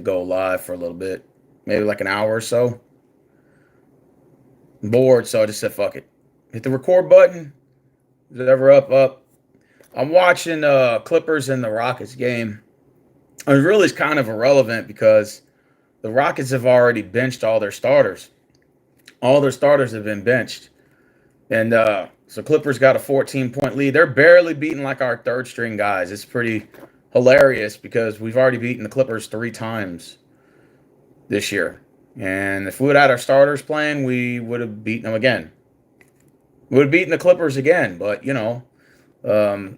go live for a little bit, maybe like an hour or so. I'm bored, so I just said fuck it. Hit the record button. Is it ever up? Up. I'm watching Clippers and the Rockets game. It really is kind of irrelevant because the Rockets have already benched all their starters. All their starters have been benched. And so Clippers got a 14-point lead. They're barely beating like our third string guys. It's pretty hilarious because we've already beaten the Clippers 3 times this year. And if we would have had our starters playing, we would have beaten them again. We would have beaten the Clippers again. But, the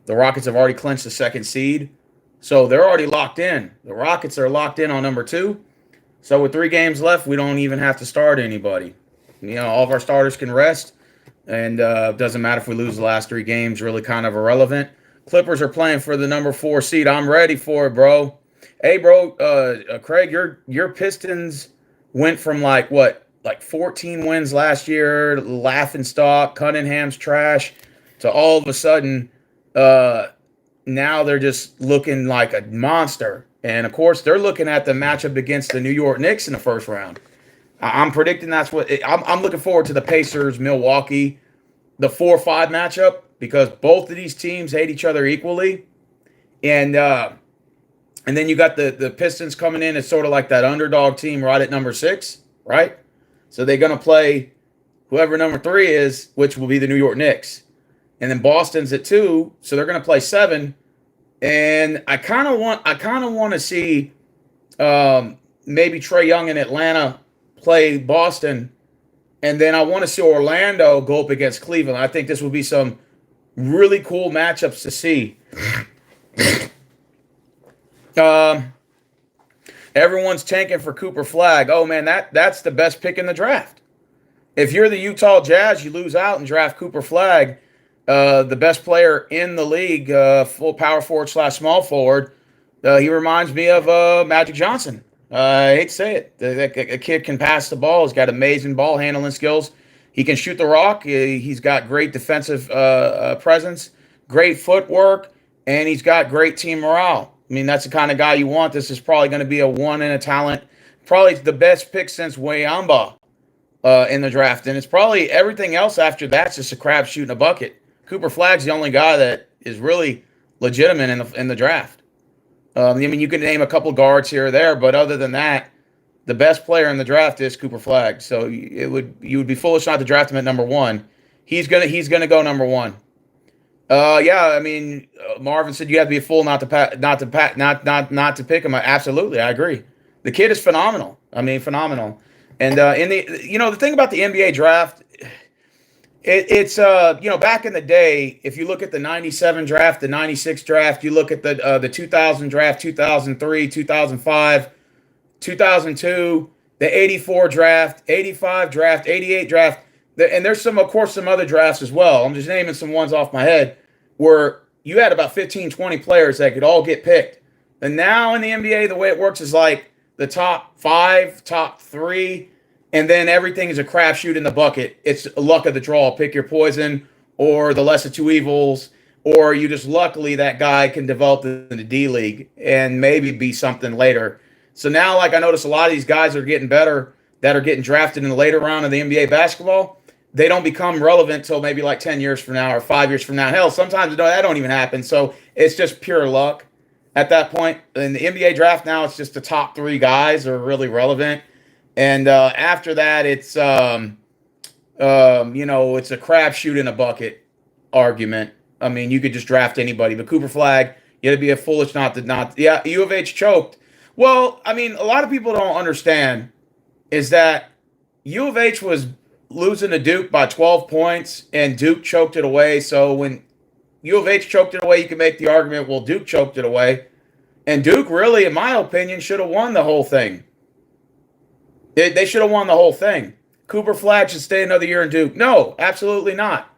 Rockets have already clinched the second seed. So they're already locked in. The Rockets are locked in on number 2. So with 3 games left, we don't even have to start anybody. All of our starters can rest. And it doesn't matter if we lose the last 3 games, really kind of irrelevant. Clippers are playing for the number 4 seed. I'm ready for it, bro. Hey, bro, Craig, your Pistons went from like 14 wins last year, laughing stock, Cunningham's trash, to all of a sudden, now they're just looking like a monster. And of course, they're looking at the matchup against the New York Knicks in the first round. I'm predicting that's what I'm looking forward to, the Pacers, Milwaukee, the 4-5 matchup, because both of these teams hate each other equally. And then you got the Pistons coming in as sort of like that underdog team right at number 6, right? So they're going to play whoever number 3 is, which will be the New York Knicks. And then Boston's at 2, so they're going to play 7. And I kind of want to see maybe Trae Young in Atlanta play Boston, and then I want to see Orlando go up against Cleveland. I think this will be some really cool matchups to see. Everyone's tanking for Cooper Flagg. Oh man, that's the best pick in the draft. If you're the Utah Jazz, you lose out and draft Cooper Flagg, the best player in the league, full power forward / small forward. He reminds me of Magic Johnson. I hate to say it. The kid can pass the ball. He's got amazing ball handling skills. He can shoot the rock. He's got great defensive presence, great footwork, and he's got great team morale. I mean, that's the kind of guy you want. This is probably going to be a one in a talent. Probably the best pick since Wayamba in the draft. And it's probably everything else after that's just a crapshoot in a bucket. Cooper Flagg's the only guy that is really legitimate in the draft. I mean, you can name a couple guards here or there, but other than that, the best player in the draft is Cooper Flagg. So you would be foolish not to draft him at number 1. He's gonna go number 1. Yeah, I mean, Marvin said you have to be a fool not to pick him. Absolutely, I agree. The kid is phenomenal. I mean, phenomenal. And the thing about the NBA draft, it's back in the day, if you look at the 97 draft, the 96 draft, you look at the 2000 draft, 2003, 2005, 2002, the 84 draft, 85 draft, 88 draft, and there's some other drafts as well. I'm just naming some ones off my head where you had about 15, 20 players that could all get picked. And now in the NBA, the way it works is like the top 5, top 3, and then everything is a crapshoot in the bucket. It's luck of the draw. Pick your poison, or the lesser two evils, or you just luckily that guy can develop in the D League and maybe be something later. So now, like I notice a lot of these guys are getting better that are getting drafted in the later round of the NBA basketball. They don't become relevant till maybe like 10 years from now or 5 years from now. Hell, sometimes that don't even happen. So it's just pure luck at that point. In the NBA draft now, it's just the top 3 guys are really relevant. And after that, it's, it's a crapshoot in a bucket argument. I mean, you could just draft anybody. But Cooper Flagg, you had to be a foolish yeah, U of H choked. Well, I mean, a lot of people don't understand is that U of H was losing to Duke by 12 points, and Duke choked it away. So when U of H choked it away, you can make the argument, well, Duke choked it away. And Duke really, in my opinion, should have won the whole thing. They should have won the whole thing. Cooper Flagg should stay another year in Duke. No, absolutely not.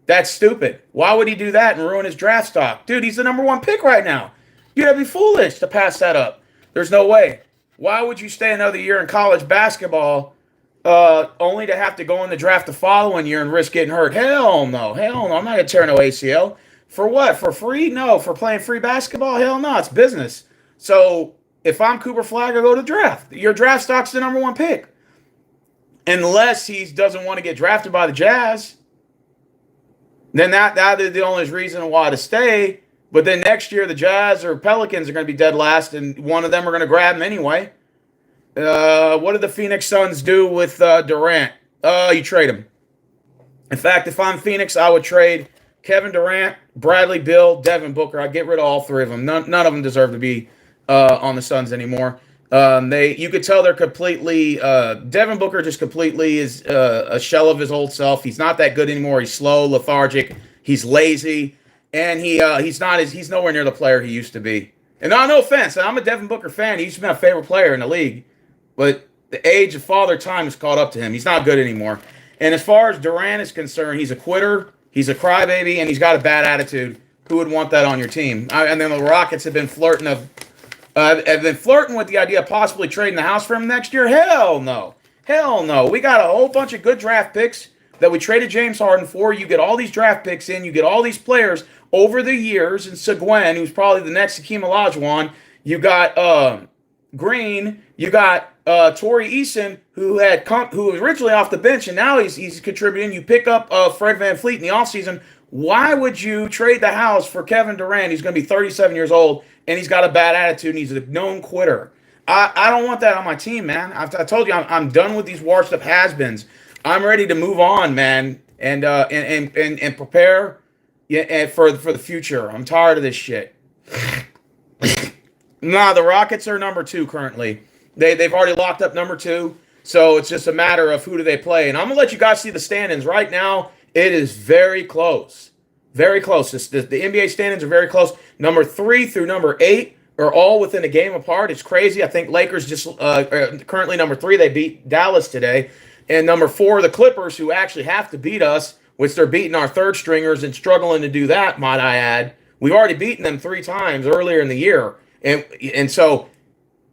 That's stupid. Why would he do that and ruin his draft stock? Dude, he's the number 1 pick right now. You'd have to be foolish to pass that up. There's no way. Why would you stay another year in college basketball only to have to go in the draft the following year and risk getting hurt? Hell no. Hell no. I'm not going to tear no ACL. For what? For free? No. For playing free basketball? Hell no. It's business. So if I'm Cooper Flagg, I go to draft. Your draft stock's the number one pick. Unless he doesn't want to get drafted by the Jazz, then that is the only reason why to stay. But then next year, the Jazz or Pelicans are going to be dead last, and one of them are going to grab him anyway. What did the Phoenix Suns do with Durant? You trade him. In fact, if I'm Phoenix, I would trade Kevin Durant, Bradley Beal, Devin Booker. I'd get rid of all three of them. None of them deserve to be on the Suns anymore. You could tell they're completely. Devin Booker just completely is a shell of his old self. He's not that good anymore. He's slow, lethargic. He's lazy, and he's nowhere near the player he used to be. And no offense, I'm a Devin Booker fan. He used to be my favorite player in the league, but the age of father time has caught up to him. He's not good anymore. And as far as Durant is concerned, he's a quitter. He's a crybaby, and he's got a bad attitude. Who would want that on your team? And then the Rockets have been flirting with the idea of possibly trading the house for him next year. Hell no. Hell no. We got a whole bunch of good draft picks that we traded James Harden for. You get all these draft picks in. You get all these players over the years. And Seguin, who's probably the next Hakeem Olajuwon. You got Green. You got Torrey Eason, who was originally off the bench, and now he's contributing. You pick up Fred VanVleet in the offseason. Why would you trade the house for Kevin Durant? He's going to be 37 years old, and he's got a bad attitude, and he's a known quitter. I don't want that on my team, man. I told you I'm done with these washed-up has-beens. I'm ready to move on, man, and prepare for the future. I'm tired of this shit. Nah, the Rockets are number 2 currently. They've already locked up number 2, so it's just a matter of who do they play. And I'm going to let you guys see the standings. Right now, it is very close. Very close. The NBA standings are very close. Number 3 through number 8 are all within a game apart. It's crazy. I think Lakers just currently number 3. They beat Dallas today. And number 4, the Clippers, who actually have to beat us, which they're beating our third stringers and struggling to do that, might I add. We've already beaten them 3 times earlier in the year. And so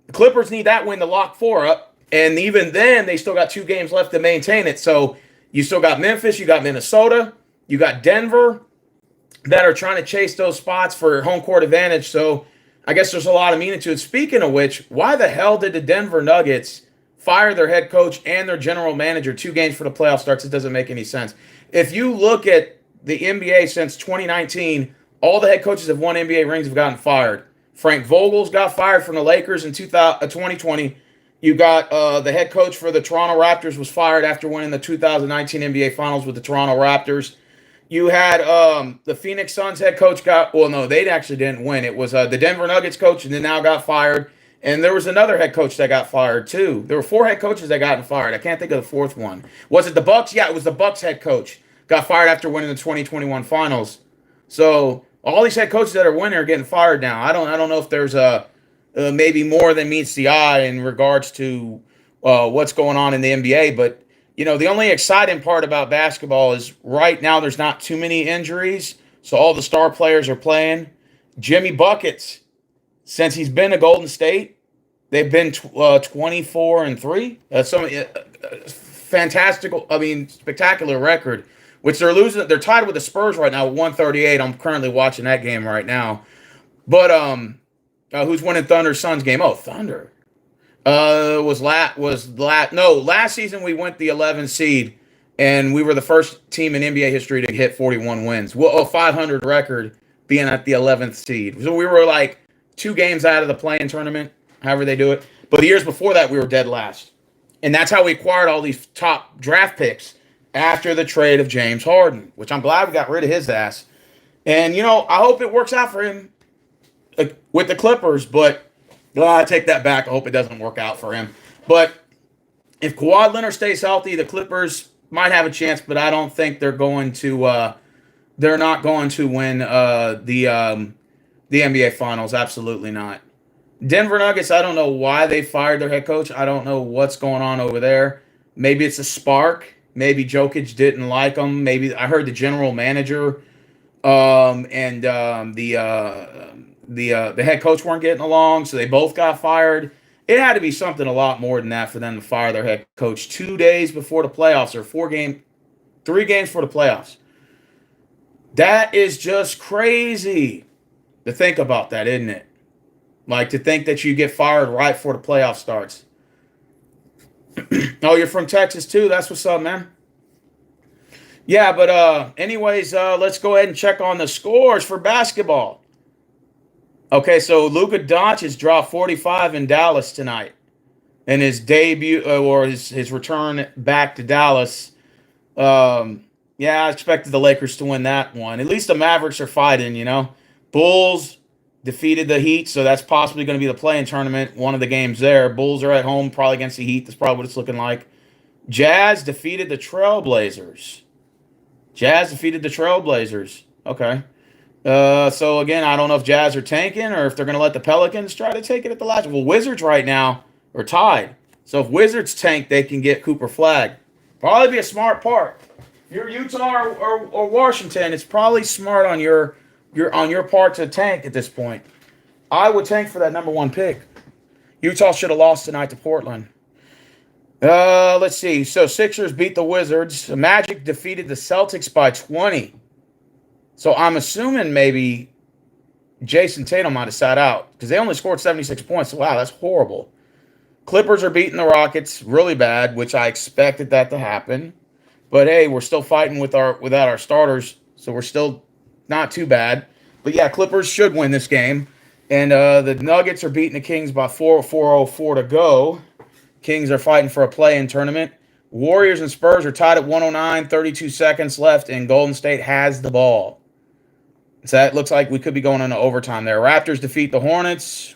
the Clippers need that win to lock 4 up. And even then, they still got 2 games left to maintain it. So you still got Memphis, you got Minnesota, you got Denver that are trying to chase those spots for home court advantage. So I guess there's a lot of meaning to it. Speaking of which, why the hell did the Denver Nuggets fire their head coach and their general manager 2 games for the playoff starts? It doesn't make any sense. If you look at the NBA since 2019, all the head coaches that have won NBA rings have gotten fired. Frank Vogel's got fired from the Lakers in 2020. You got the head coach for the Toronto Raptors was fired after winning the 2019 NBA Finals with the Toronto Raptors. You had the Phoenix Suns head coach they actually didn't win. It was the Denver Nuggets coach, and then now got fired. And there was another head coach that got fired too. There were 4 head coaches that got fired. I can't think of the 4th one. Was it the Bucks? Yeah, it was the Bucks head coach. Got fired after winning the 2021 Finals. So all these head coaches that are winning are getting fired now. I don't know if there's maybe more than meets the eye in regards to what's going on in the NBA. But, the only exciting part about basketball is right now there's not too many injuries. So all the star players are playing. Jimmy Buckets, since he's been to Golden State, they've been 24-3. Spectacular record, which they're losing. They're tied with the Spurs right now, 138. I'm currently watching that game right now. But who's winning Thunder Suns game? Oh, Thunder. Last season we went the 11th seed, and we were the first team in NBA history to hit 41 wins. Well, a 500 record being at the 11th seed. So we were like 2 games out of the play-in tournament, however they do it. But the years before that, we were dead last. And that's how we acquired all these top draft picks after the trade of James Harden, which I'm glad we got rid of his ass. And, I hope it works out for him with the Clippers, but I take that back. I hope it doesn't work out for him. But if Kawhi Leonard stays healthy, the Clippers might have a chance, but I don't think they're going to they're not going to win the NBA Finals. Absolutely not. Denver Nuggets, I don't know why they fired their head coach. I don't know what's going on over there. Maybe it's a spark. Maybe Jokic didn't like him. Maybe I heard the general manager and the head coach weren't getting along, so they both got fired. It had to be something a lot more than that for them to fire their head coach 2 days before the playoffs, or 3 games for the playoffs. That is just crazy to think about that, isn't it? Like, to think that you get fired right before the playoff starts. Oh, you're from Texas too. That's what's up, man. Yeah, but anyways, let's go ahead and check on the scores for basketball. Okay, so Luka Doncic dropped 45 in Dallas tonight in his debut or his return back to Dallas. Yeah, I expected the Lakers to win that one. At least the Mavericks are fighting, you know. Bulls defeated the Heat, so that's possibly going to be the play-in tournament, one of the games there. Bulls are at home, probably against the Heat. That's probably what it's looking like. Jazz defeated the Trailblazers. Jazz defeated the Trailblazers. Okay. So again, I don't know if Jazz are tanking or if they're going to let the Pelicans try to take it at the last. Well, Wizards right now are tied. So if Wizards tank, they can get Cooper Flagg. Probably be a smart part. If you're Utah or Washington, it's probably smart on your part to tank at this point. I would tank for that number one pick. Utah should have lost tonight to Portland. Let's see. So Sixers beat the Wizards. The Magic defeated the Celtics by 20. So I'm assuming maybe Jason Tatum might have sat out because they only scored 76 points. So, wow, that's horrible. Clippers are beating the Rockets really bad, which I expected that to happen. But hey, we're still fighting without our starters, so we're still not too bad. But yeah, Clippers should win this game. And the Nuggets are beating the Kings by 4:04 to go. Kings are fighting for a play-in tournament. Warriors and Spurs are tied at 109, 32 seconds left, and Golden State has the ball. So that looks like we could be going into overtime there. Raptors defeat the Hornets.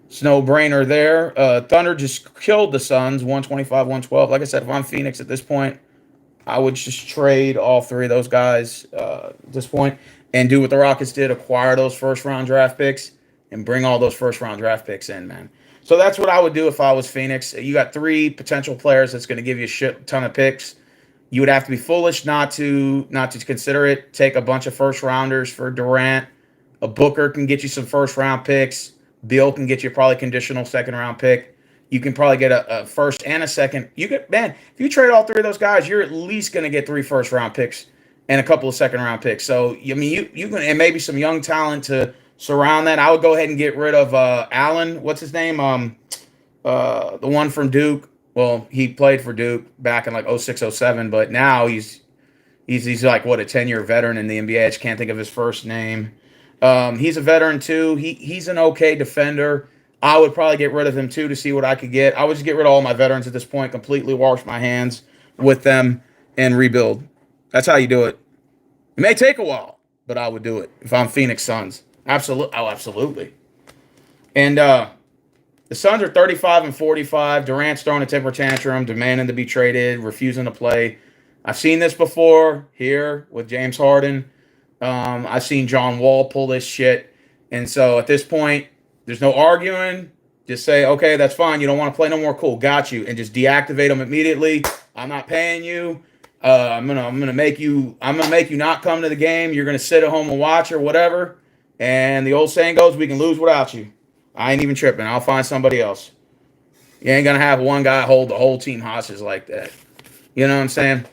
It's no brainer there. Thunder just killed the Suns, 125-112. Like I said, if I'm Phoenix at this point, I would just trade all three of those guys at this point and do what the Rockets did, acquire those first-round draft picks and bring all those first-round draft picks in, man. So that's what I would do if I was Phoenix. You got three potential players that's going to give you a shit ton of picks. You would have to be foolish not to consider it. Take a bunch of first-rounders for Durant. A Booker can get you some first-round picks. Beal can get you probably conditional second-round pick. You can probably get a first and a second. Man, if you trade all three of those guys, you're at least going to get 3 first-round picks and a couple of second-round picks. So, I mean, you can, and maybe some young talent to surround that. I would go ahead and get rid of Allen. What's his name? The one from Duke. Well, he played for Duke back in like 06, 07, but now he's like, what, a 10-year veteran in the NBA. I just can't think of his first name. He's a veteran too. He's an okay defender. I would probably get rid of him too to see what I could get. I would just get rid of all my veterans at this point, completely wash my hands with them and rebuild. That's how you do it. It may take a while, but I would do it if I'm Phoenix Suns. Absolutely. Oh, absolutely. And the Suns are 35-45. Durant's throwing a temper tantrum, demanding to be traded, refusing to play. I've seen this before here with James Harden. I've seen John Wall pull this shit. And so at this point, there's no arguing. Just say, okay, that's fine. You don't want to play no more. Cool, got you. And just deactivate them immediately. I'm not paying you. I'm gonna make you not come to the game. You're gonna sit at home and watch or whatever. And the old saying goes, we can lose without you. I ain't even tripping. I'll find somebody else. You ain't gonna have one guy hold the whole team hostage like that. You know what I'm saying?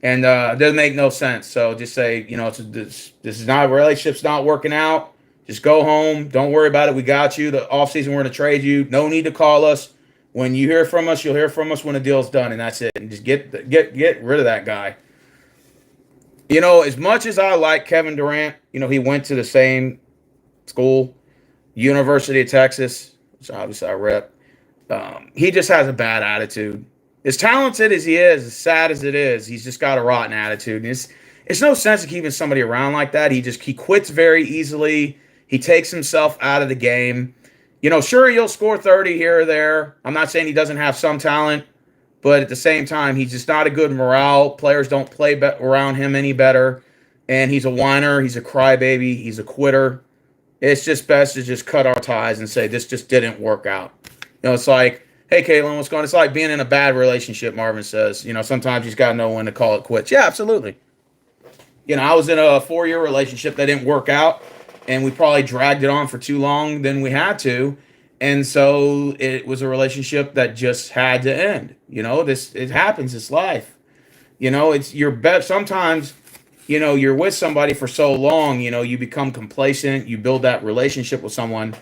And it doesn't make no sense. So just say, you know, this is not, relationship's not working out. Just go home. Don't worry about it. We got you. The offseason, we're going to trade you. No need to call us. When you hear from us, you'll hear from us when the deal's done, and that's it. And just get rid of that guy. You know, as much as I like Kevin Durant, you know, he went to the same school, University of Texas, which obviously I rep. He just has a bad attitude. As talented as he is, as sad as it is, he's just got a rotten attitude. And it's no sense of keeping somebody around like that. He quits very easily. He takes himself out of the game. You know, sure, he'll score 30 here or there. I'm not saying he doesn't have some talent, but at the same time, he's just not a good morale. Players don't play around him any better. And he's a whiner. He's a crybaby. He's a quitter. It's just best to just cut our ties and say, this just didn't work out. You know, it's like, hey, Caitlin, what's going on? It's like being in a bad relationship, Marvin says. You know, sometimes you just got to know when to call it quits. Yeah, absolutely. You know, I was in a 4-year relationship that didn't work out, and we probably dragged it on for too long than we had to. And so it was a relationship that just had to end. You know, it happens. It's life. You know, it's your best. Sometimes, you know, you're with somebody for so long, you know, you become complacent. You build that relationship with someone.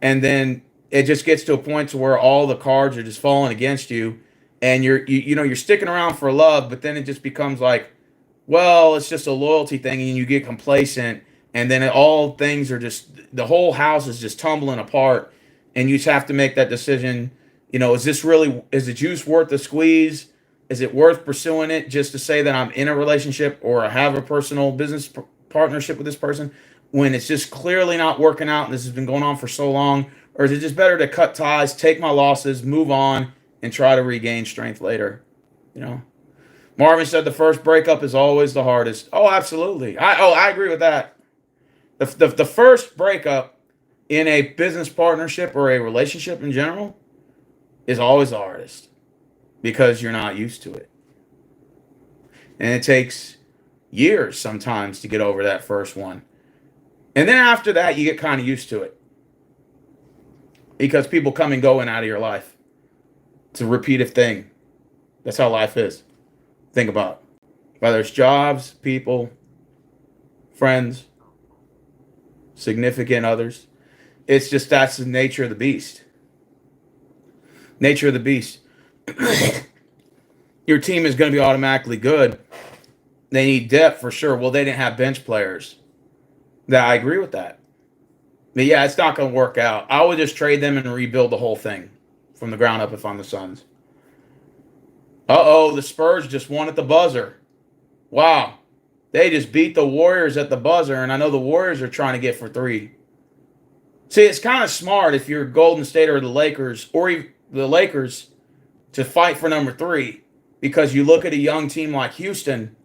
and then it just gets to a point to where all the cards are just falling against you, and you're sticking around for love, but then it just becomes like, well, it's just a loyalty thing, and you get complacent, and then all things are just, the whole house is just tumbling apart, and you just have to make that decision. Is the juice worth the squeeze? Is it worth pursuing it just to say that I'm in a relationship or I have a personal business partnership with this person when it's just clearly not working out and this has been going on for so long? Or is it just better to cut ties, take my losses, move on, and try to regain strength later? You know, Marvin said the first breakup is always the hardest. Oh, absolutely. I agree with that. The first breakup in a business partnership or a relationship in general is always the hardest because you're not used to it. And it takes years sometimes to get over that first one. And then after that, you get kind of used to it because people come and go in and out of your life. It's a repeated thing. That's how life is. Think about it. Whether it's jobs, people, friends, significant others. It's just that's the nature of the beast. Nature of the beast. Your team is going to be automatically good. They need depth for sure. Well, they didn't have bench players. I agree with that. But yeah, it's not going to work out. I would just trade them and rebuild the whole thing from the ground up if I'm the Suns. The Spurs just won at the buzzer. Wow. They just beat the Warriors at the buzzer, and I know the Warriors are trying to get for 3. See, it's kind of smart if you're Golden State or the Lakers, to fight for number 3, because you look at a young team like Houston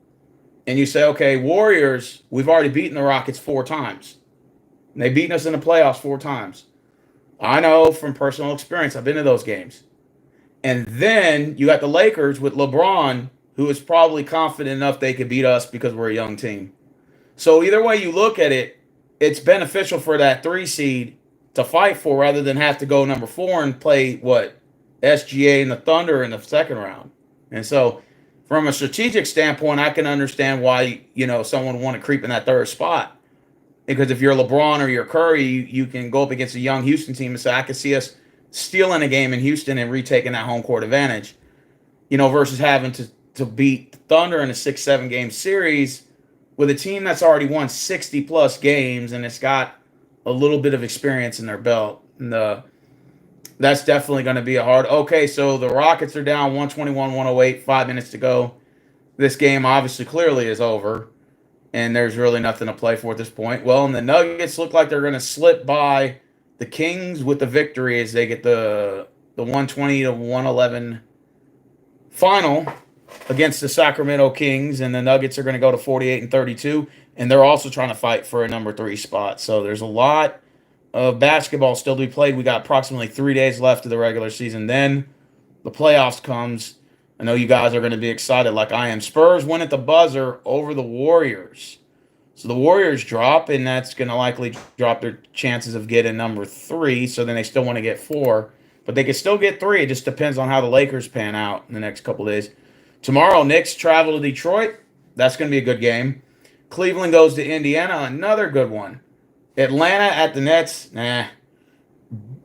and you say, okay, Warriors, we've already beaten the Rockets 4 times. And they've beaten us in the playoffs 4 times. I know from personal experience. I've been to those games. And then you got the Lakers with LeBron, who is probably confident enough they could beat us because we're a young team. So either way you look at it, it's beneficial for that 3 seed to fight for rather than have to go number 4 and play, SGA and the Thunder in the second round. And so from a strategic standpoint, I can understand why, someone would want to creep in that 3rd spot. Because if you're LeBron or you're Curry, you can go up against a young Houston team and say, I can see us stealing a game in Houston and retaking that home court advantage, versus having to beat the Thunder in a 6-7 game series with a team that's already won 60 plus games and it's got a little bit of experience in their belt. And that's definitely going to be a hard. Okay, so the Rockets are down 121-108, 5 minutes to go. This game obviously clearly is over, and there's really nothing to play for at this point. Well, and the Nuggets look like they're going to slip by the Kings with the victory as they get the 120-111 final against the Sacramento Kings, and the Nuggets are going to go to 48-32, and they're also trying to fight for a number 3 spot. So there's a lot of basketball still to be played. We got approximately 3 days left of the regular season. Then the playoffs comes. I know you guys are going to be excited like I am. Spurs win at the buzzer over the Warriors. So the Warriors drop, and that's going to likely drop their chances of getting number 3. So then they still want to get 4. But they can still get 3. It just depends on how the Lakers pan out in the next couple of days. Tomorrow, Knicks travel to Detroit. That's going to be a good game. Cleveland goes to Indiana. Another good one. Atlanta at the Nets.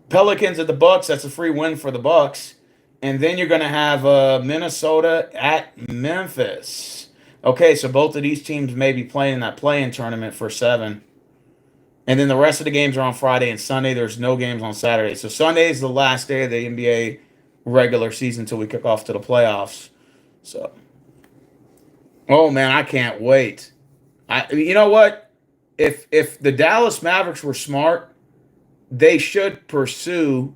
Pelicans at the Bucks. That's a free win for the Bucks. And then you're going to have Minnesota at Memphis. Okay, so both of these teams may be playing in that play-in tournament for 7. And then the rest of the games are on Friday and Sunday. There's no games on Saturday. So Sunday is the last day of the NBA regular season until we kick off to the playoffs. So, oh man, I can't wait. You know what? If the Dallas Mavericks were smart, they should pursue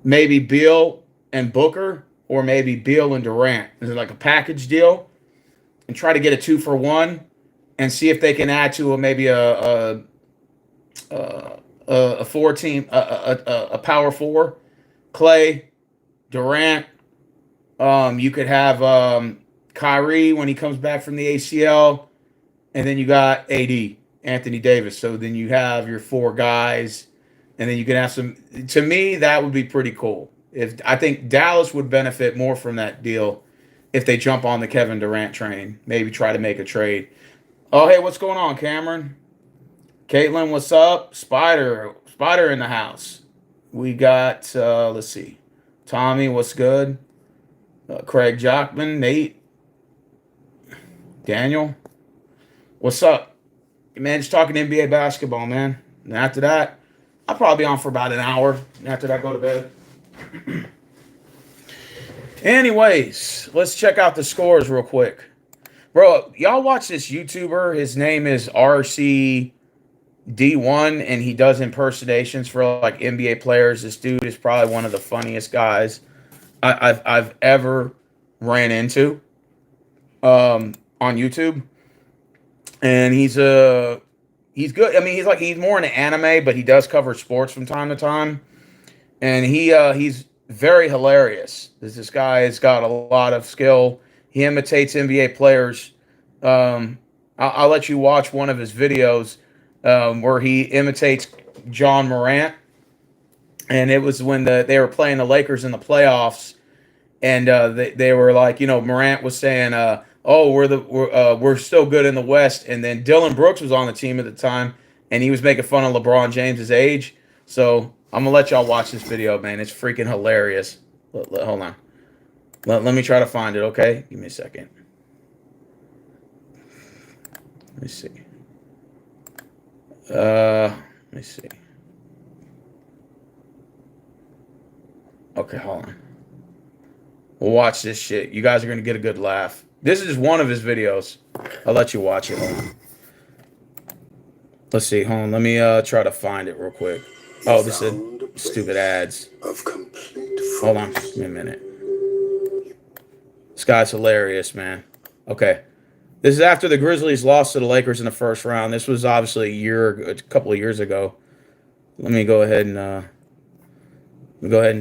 maybe Beal and Booker, or maybe Beal and Durant. Is it like a package deal? And try to get a 2-for-1 and see if they can add to maybe a 4-team, a power 4. Clay, Durant. You could have Kyrie when he comes back from the ACL. And then you got AD, Anthony Davis. So then you have your 4 guys. And then you can have some. To me, that would be pretty cool. I think Dallas would benefit more from that deal if they jump on the Kevin Durant train. Maybe try to make a trade. Oh, hey, what's going on, Cameron? Caitlin, what's up? Spider, Spider in the house. We got, let's see. Tommy, what's good? Craig Jockman, Nate, Daniel. What's up? Man, just talking NBA basketball, man. And after that, I'll probably be on for about an hour. And after that, go to bed. Anyways, let's check out the scores real quick. Bro, y'all watch this YouTuber. His name is RCD1, and he does impersonations for like NBA players. This dude is probably one of the funniest guys I've ever ran into on YouTube. And he's good. I mean, he's more into anime, but he does cover sports from time to time. And he's very hilarious. This guy has got a lot of skill. He imitates NBA players. I'll let you watch one of his videos where he imitates John Morant. And it was when they were playing the Lakers in the playoffs, and they were like, Morant was saying, "Oh, we're still good in the West," and then Dylan Brooks was on the team at the time, and he was making fun of LeBron James's age. So I'm gonna let y'all watch this video, man. It's freaking hilarious. Hold on. Let me try to find it, okay? Give me a second. Let me see. Let me see. Okay, hold on. We'll watch this shit. You guys are going to get a good laugh. This is one of his videos. I'll let you watch it. Hold on. Let's see. Hold on. Let me try to find it real quick. Oh, this is stupid ads. Hold on. Give me a minute. This guy's hilarious, man. Okay. This is after the Grizzlies lost to the Lakers in the first round. This was obviously a couple of years ago. Let me go ahead and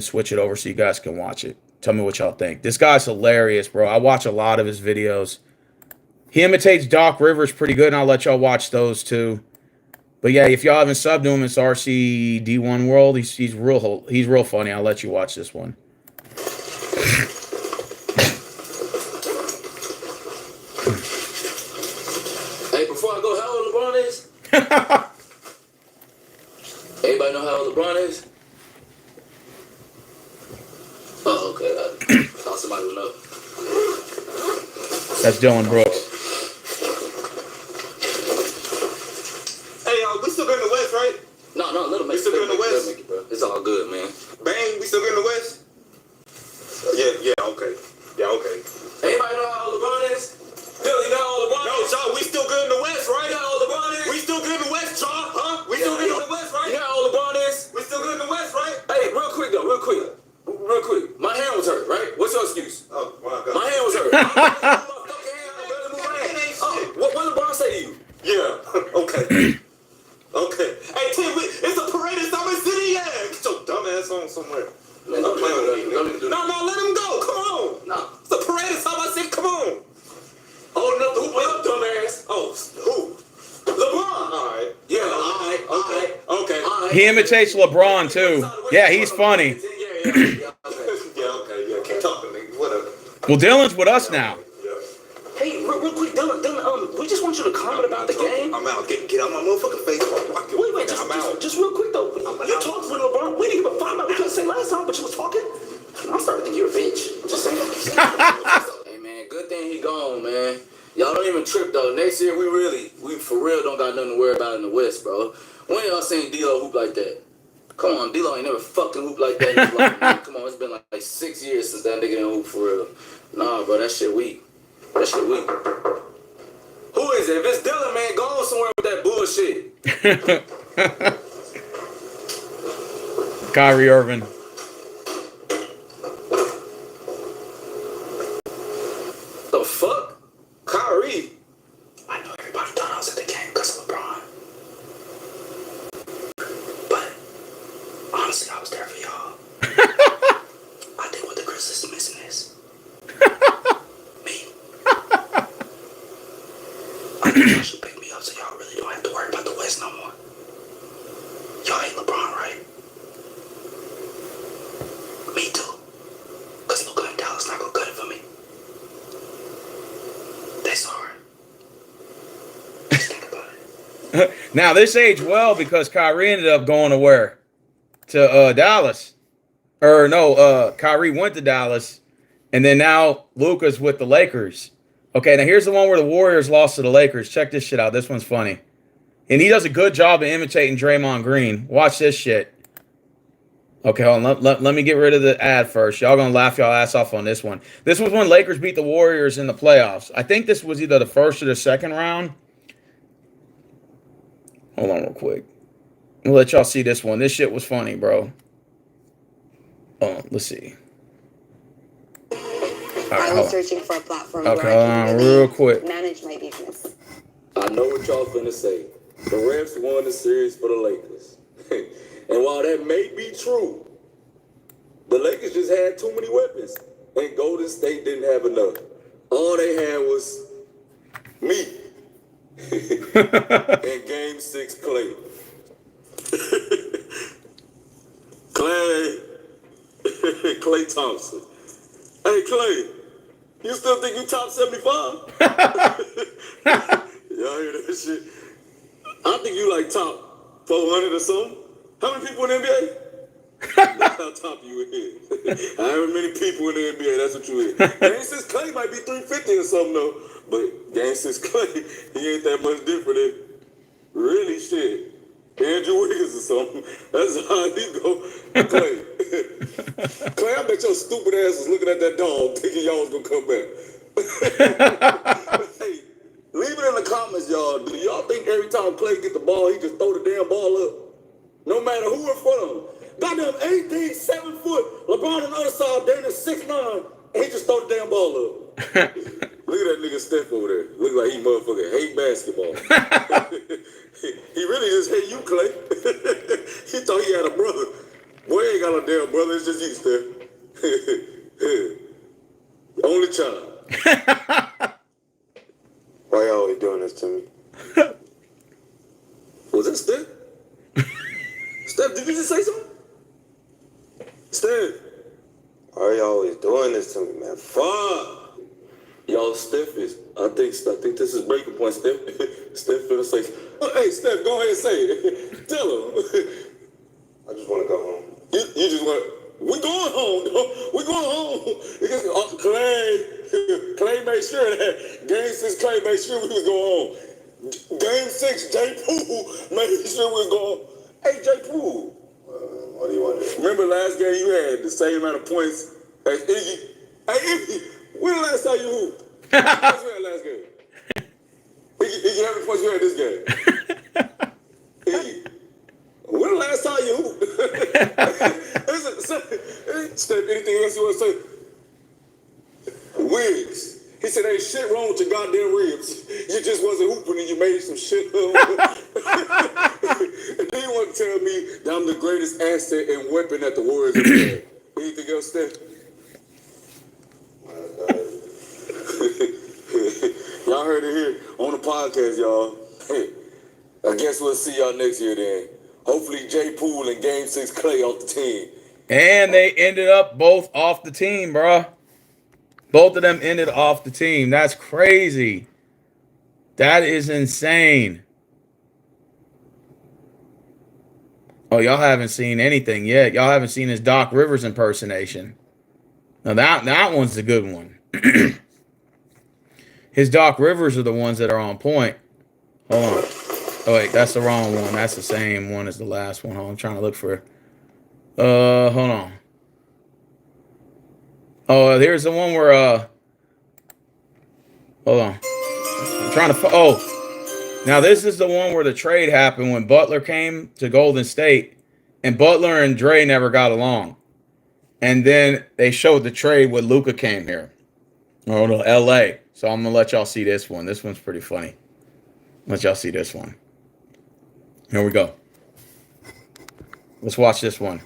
switch it over so you guys can watch it. Tell me what y'all think. This guy's hilarious, bro. I watch a lot of his videos. He imitates Doc Rivers pretty good, and I'll let y'all watch those too. But yeah, if y'all haven't subbed to him, it's RCD1 World. He's real funny. I'll let you watch this one. Hey, before I go, how old LeBron is? Everybody know how old LeBron is? Oh, okay. I thought somebody would know. That's Dylan Brooks. Hey, y'all, we still good in the West, right? No, let him make it. We still good in the West? Make it, bro. It's all good, man. Bang, we still good in the West? Yeah, okay. Yeah, okay. Everybody know how old LeBron is? Bill, you know how old LeBron No, is? y'all, we still good in the West, right? You know how old LeBron is? We still good in the West, y'all, huh? We still good in the West, right? You know how old LeBron is? We still good in the West, right? Hey, real quick. Real quick. My hand was hurt, right? What's your excuse? Oh, my God. My hand was hurt. What LeBron say to you? Yeah, okay. Okay. Hey, Tim, it's a parade in Summer City, yeah. Get your dumb ass on somewhere. Man, don't play with me. Don't even do that. No, let him go. Come on. No. It's a parade in Summer City. Come on. Old enough to hoop up, dumbass. Oh, who? LeBron. All right. Yeah, all right. He imitates LeBron too. Yeah, he's funny. Yeah, okay. Yeah, keep talking, nigga. Whatever. Well, Dylan's with us now. Hey, real quick, Dylan, we just want you to comment about the game. I'm out. Get out my motherfucking face. Wait, just real quick though. You talked with LeBron. We didn't give a fuck about what you said last time, but you was talking. I'm starting to think you're a bitch. Just saying. Hey man, good thing he gone, man. Y'all don't even trip though. Next year we for real don't got nothing to worry about in the West, bro. When y'all seen D-Lo hoop like that? Come on, D-Lo ain't never fucking hoop like that in his life, man. Come on, it's been like 6 years since that nigga didn't hoop for real. Nah, bro, that shit weak. Who is it? If it's Dylan, man, go on somewhere with that bullshit. Kyrie Irving. The fuck? Kyrie. I know everybody thought I was at the game because of LeBron. But honestly, I was there for y'all. I think what the Grizzlies is missing is me. I think y'all should pick me up so y'all really don't have to worry about the West no more. Y'all hate LeBron, right? Me too. Because Luka and Dallas not gonna cut it for me. They sorry. Just think about it. Now this aged well because Kyrie ended up going to where? To Dallas. Or no, Kyrie went to Dallas, and then now Luka's with the Lakers. Okay, now here's the one where the Warriors lost to the Lakers. Check this shit out. This one's funny. And he does a good job of imitating Draymond Green. Watch this shit. Okay, hold on. Let me get rid of the ad first. Y'all gonna laugh y'all ass off on this one. This was when Lakers beat the Warriors in the playoffs. I think this was either the first or the second round. Hold on real quick. I'll let y'all see this one. This shit was funny, bro. Let's see. I was searching for a platform okay, where I can real quick. manage my business. I know what y'all finna say. The refs won the series for the Lakers. And while that may be true, the Lakers just had too many weapons. And Golden State didn't have enough. All they had was me. And Game 6, Clay. Clay Thompson. Hey, Clay, you still think you top 75? Y'all hear that shit? I think you like top 400 or something. How many people in the NBA? That's how top you is. However many people in the NBA, that's what you is. Game 6 Clay might be 350 or something though. But Game 6 Clay, he ain't that much different than really shit. Andrew Wiggins or something. That's how he go. Clay. Clay, I bet your stupid ass was looking at that dog thinking y'all was gonna come back. Hey, leave it in the comments, y'all. Do y'all think every time Clay get the ball, he just throw the damn ball up? No matter who in front of him. Goddamn 18, 7 foot. LeBron on the other side, Dana 6'9", and he just throw the damn ball up. Look at that nigga Steph over there. Look like he motherfucking hate basketball. He really just hate you, Clay. He thought he had a brother. Boy, he ain't got no damn brother. It's just you, Steph. Only child. Why y'all always doing this to me? Was that Steph? Steph, did you just say something? Steph. Why are y'all always doing this to me, man? Fuck. Y'all Steph is, I think this is breaking point, Steph. Steph finna say, hey, Steph, go ahead and say it. Tell him. I just want to go home. You just want, we going home, though. We going home. Because Clay made sure that Game 6 Clay made sure we was going home. Game 6, J. Poole made sure we was going home. Hey, J. Poole. What do you want to do? Remember last game you had the same amount of points as Iggy? Hey, Iggy, when the last time you hooped? How many points you had last game? Iggy, how many points you had this game? Iggy, when the last time you hooped? Steph, anything else you want to say? Wigs. He said, ain't shit wrong with your goddamn ribs. You just wasn't hooping and you made some shit up. And then you want to tell me that I'm the greatest asset and weapon that the Warriors have had. Anything else, Steph? Y'all heard it here on the podcast, y'all. Hey, I guess we'll see y'all next year then. Hopefully J. Poole and Game 6 Clay off the team. And they ended up both off the team, bro. Both of them ended off the team. That's crazy. That is insane. Oh, y'all haven't seen anything yet. Y'all haven't seen his Doc Rivers impersonation. Now that one's the good one. His Doc Rivers are the ones that are on point. Hold on. Oh wait, that's the wrong one. That's the same one as the last one. Hold on, I'm trying to look for. Hold on. Oh, here's the one where. Hold on. I'm trying to. Oh, now this is the one where the trade happened when Butler came to Golden State, and Butler and Dre never got along, and then they showed the trade when Luka came here, or to L.A. So I'm gonna let y'all see this one. This one's pretty funny. Let y'all see this one. Here we go. Let's watch this one.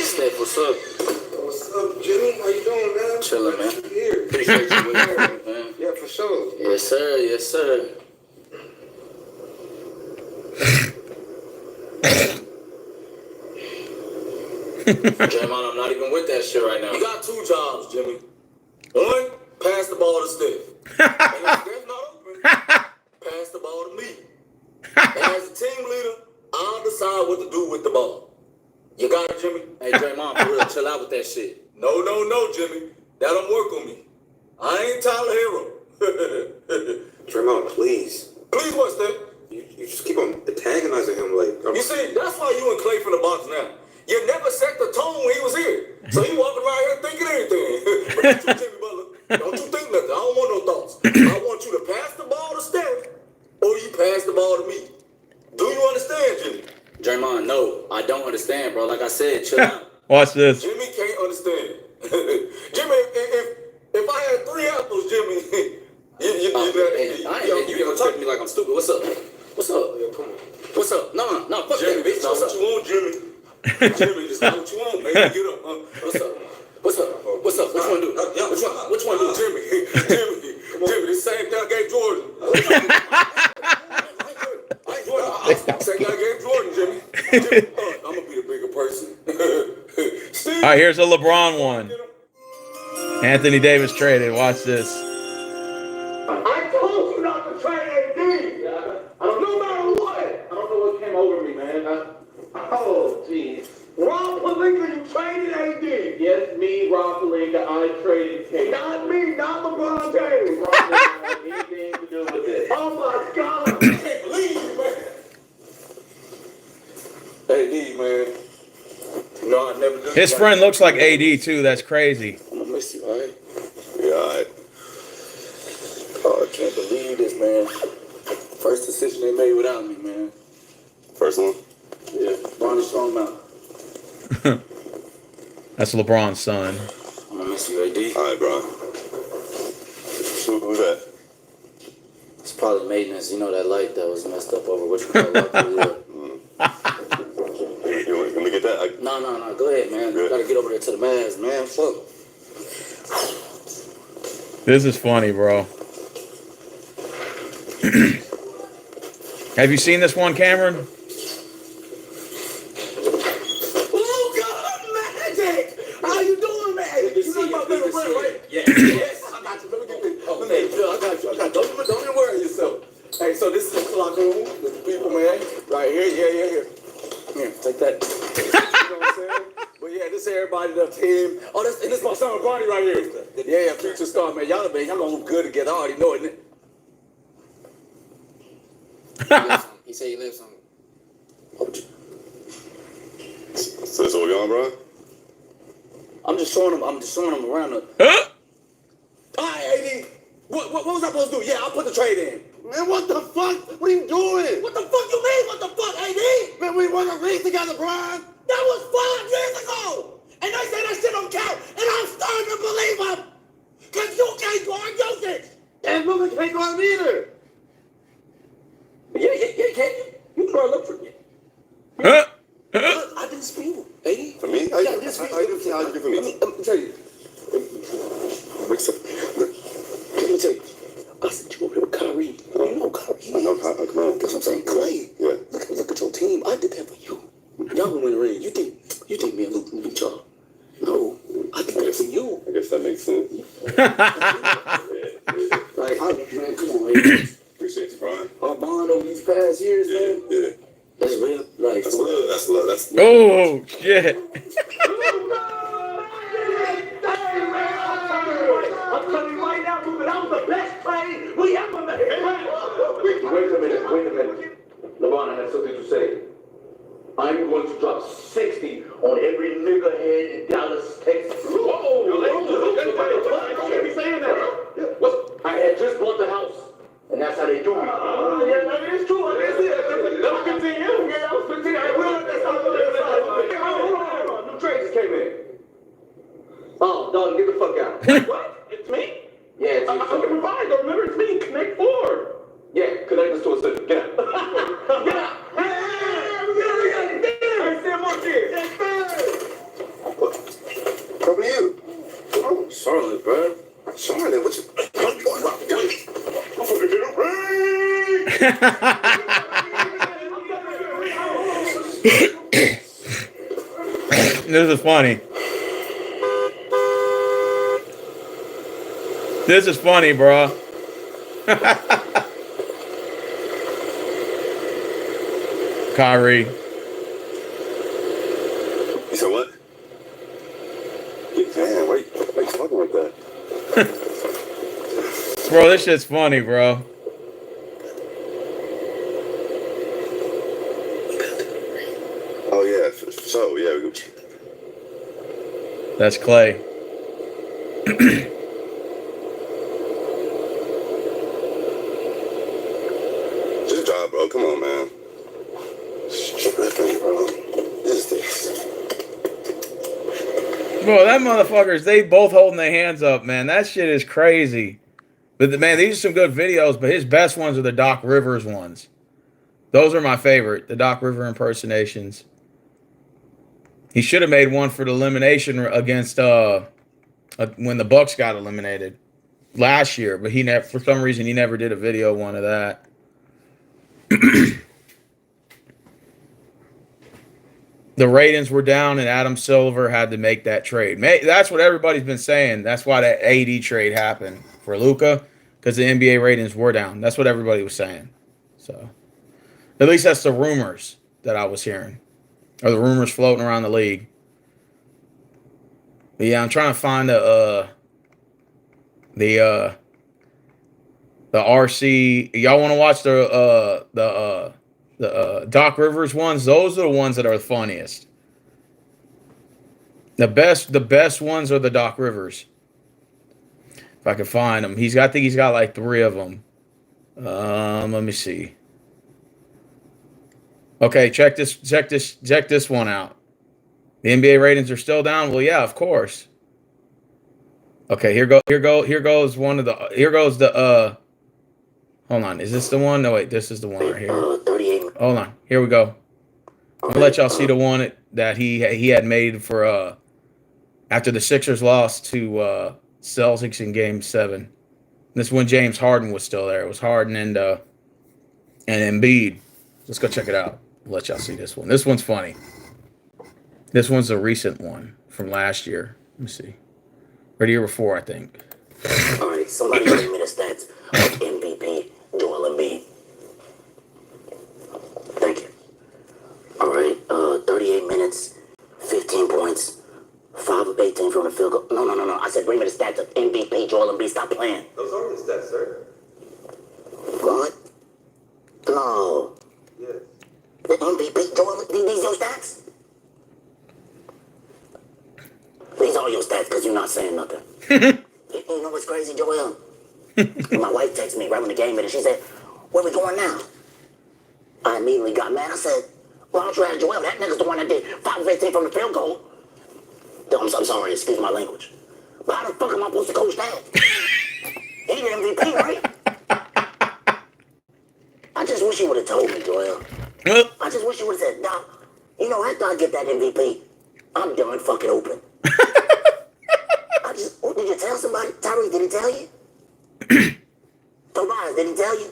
Steph, what's up? What's up, Jimmy? How you doing, man? Chilling, man. Here. Appreciate you with me, man. Yeah, for sure. Yes, sir. Yes, sir. Draymond, I'm not even with that shit right now. You got two jobs, Jimmy. One, pass the ball to Steph. And if Steph's not open, pass the ball to me. And as a team leader, I'll decide what to do with the ball. You got it, Jimmy? Hey, Draymond, for real, chill out with that shit. No, Jimmy. That don't work on me. I ain't Tyler Hero. Draymond, please. Please what, Steph? You just keep on antagonizing him like. You see, that's why you and Clay from the box now. You never set the tone when he was here. So he walking around here thinking anything. But don't you, Jimmy Butler, don't you think nothing. I don't want no thoughts. I want you to pass the ball to Steph, or you pass the ball to me. Do you understand, Jimmy? Draymond, no, I don't understand, bro. Like I said, chill out. Watch this. Jimmy can't understand. Jimmy, if I had 3 apples, Jimmy, you gonna talk to me like I'm stupid. What's up? What's up? Yeah, come on. What's up? No, fuck Jimmy, bitch. That's what you want, Jimmy. Jimmy, just not what you want, man. Get up. What's up? What's up? Which one do? Which one do, Jimmy? Jimmy, the same thing I gave Jordan. I ain't Jordan. Same thing I gave Jordan, Jimmy. I'm gonna be the bigger person. All right, here's a LeBron one. Anthony Davis traded. Watch this. I told you not to trade AD. No matter what. I don't know what came over me, man. Oh, jeez. Rob Pelinka, you traded AD. Yes, me, Rob Pelinka, I traded KD. Not me, not LeBron James. LeBron didn't have anything to do with it. Oh my God. I can't believe you, man. AD, man. No, I never did. His friend looks like AD too. That's crazy. I'm gonna miss you, all right? Yeah, all right. Oh, I can't believe this, man. First decision they made without me, man. First one. Yeah, Bonnie strong out. That's LeBron's son. I'm gonna miss you, AD. All right, bro. Who's that? It's probably maintenance. You know that light that was messed up over what you call it. You want me to get that? No. Go ahead, man. Good. Gotta get over there to the Mavs, man. Fuck. This is funny, bro. Have you seen this one, Cameron? Oh, God, magic! How you doing, man? You know my little friend, right? Yes. I got you. Let me get this. Okay, Phil, I got you. Don't even worry yourself. Hey, so this is the clock room with the people, man. Right here. Yeah. Here, take that. You know what I'm saying? But yeah, this is everybody, the team. Oh, this is my son, Barney, right here. Yeah, future star, man. Y'all gonna look good together. I already know it. He said he lives on. So that's all we on, bro? I'm just showing him around the. Huh? All right, AD. What was I supposed to do? Yeah, I'll put the trade in. Man, what the fuck? What are you doing? What the fuck you mean? What the fuck, AD? Man, we won a race together, Brian. That was 5 years ago. And they say that shit don't count. And I'm starting to believe them. Because you can't guard Jokic. And Luka can't guard him either. Yeah, can't you? You can look for me. Huh? I didn't speak, AD. For me? How you do for me? Let me tell you. Let me tell you. I said you over here with Kyrie. You know Kyrie. I know Kyrie. Come on. That's what I'm saying. Clay. Yeah. Look at your team. I did that for you. Y'all gonna win the ring. You think me and Luke can beat y'all? No. I did that for you. I guess that makes sense. Like, man, come on, man. Appreciate you, Brian. Our bond over these past years, man. Yeah. That's real. Like, That's love. That's love. That's Oh shit! I'm telling you right now, Cooper, that was the best trade we ever made. Wait a minute. LeBron, I have something to say. I'm going to drop 60 on every nigga head in Dallas, Texas. Whoa! Don't be saying that. I had just bought the house, and that's how they do me. Yeah, that is true. That was 15 years. Yeah, that was 15 years. Hold on. New trade just came in. Oh, dog, get the fuck out. What? It's me? Yeah, it's you. I'm fine. Don't remember, it's me. Connect 4. Yeah, connect us to a system. Get out. Get out. Come to you. Oh, Charlotte, bro. Charlotte, what you? I'm fucking get This is funny. This is funny, bro. Kyrie. You said what? Man, why you talking like that? Bro, this shit's funny, bro. Oh yeah, so yeah. That's Clay. Just drive, bro. Come on, man. Stripping, bro. This. Bro, that motherfuckers, they both holding their hands up, man. That shit is crazy. But man, these are some good videos, but his best ones are the Doc Rivers ones. Those are my favorite, the Doc River impersonations. He should have made one for the elimination against when the Bucks got eliminated last year, but he never, for some reason, he never did a video one of that. The ratings were down, and Adam Silver had to make that trade. That's what everybody's been saying. That's why that AD trade happened for Luka, because the NBA ratings were down. That's what everybody was saying. So, at least that's the rumors that I was hearing, or the rumors floating around the league. But yeah, I'm trying to find the RC. Y'all want to watch the Doc Rivers ones? Those are the ones that are the funniest. The best ones are the Doc Rivers. If I can find them, I think he's got like 3 of them. Let me see. Okay, check this one out. The NBA ratings are still down. Well, yeah, of course. Okay, here goes the hold on, is this the one? No, wait, this is the one right here. 38. Hold on, here we go. I'm gonna let y'all see the one that he had made for after the Sixers lost to Celtics in Game 7. This is when James Harden was still there. It was Harden and Embiid. Let's go check it out. I'll let y'all see this one. This one's funny. This one's a recent one from last year. Let me see. Or the year before, I think. All right, somebody give me the stats of MVP Joel Embiid. Thank you. All right, 38 minutes, 15 points, 5 of 18 from the field goal. No. I said bring me the stats of MVP Joel Embiid. Stop playing. Those are the stats, sir. What? No. Yes. The MVP Joel, these your stats? These are your stats because you're not saying nothing. You know what's crazy, Joel? My wife texted me right when the game ended. She said, "Where we going now?" I immediately got mad. I said, "Why don't you ask Joel? That nigga's the one that did 5 of 18 from the field goal." I'm sorry, excuse my language. But how the fuck am I supposed to coach that? He the MVP, right? I just wish you would have told me, Joel. I just wish you would have said, "Doc, you know, after I get that MVP, I'm done fucking open." Did you tell somebody? Tyrese, did he tell you? Tobias, did he tell you?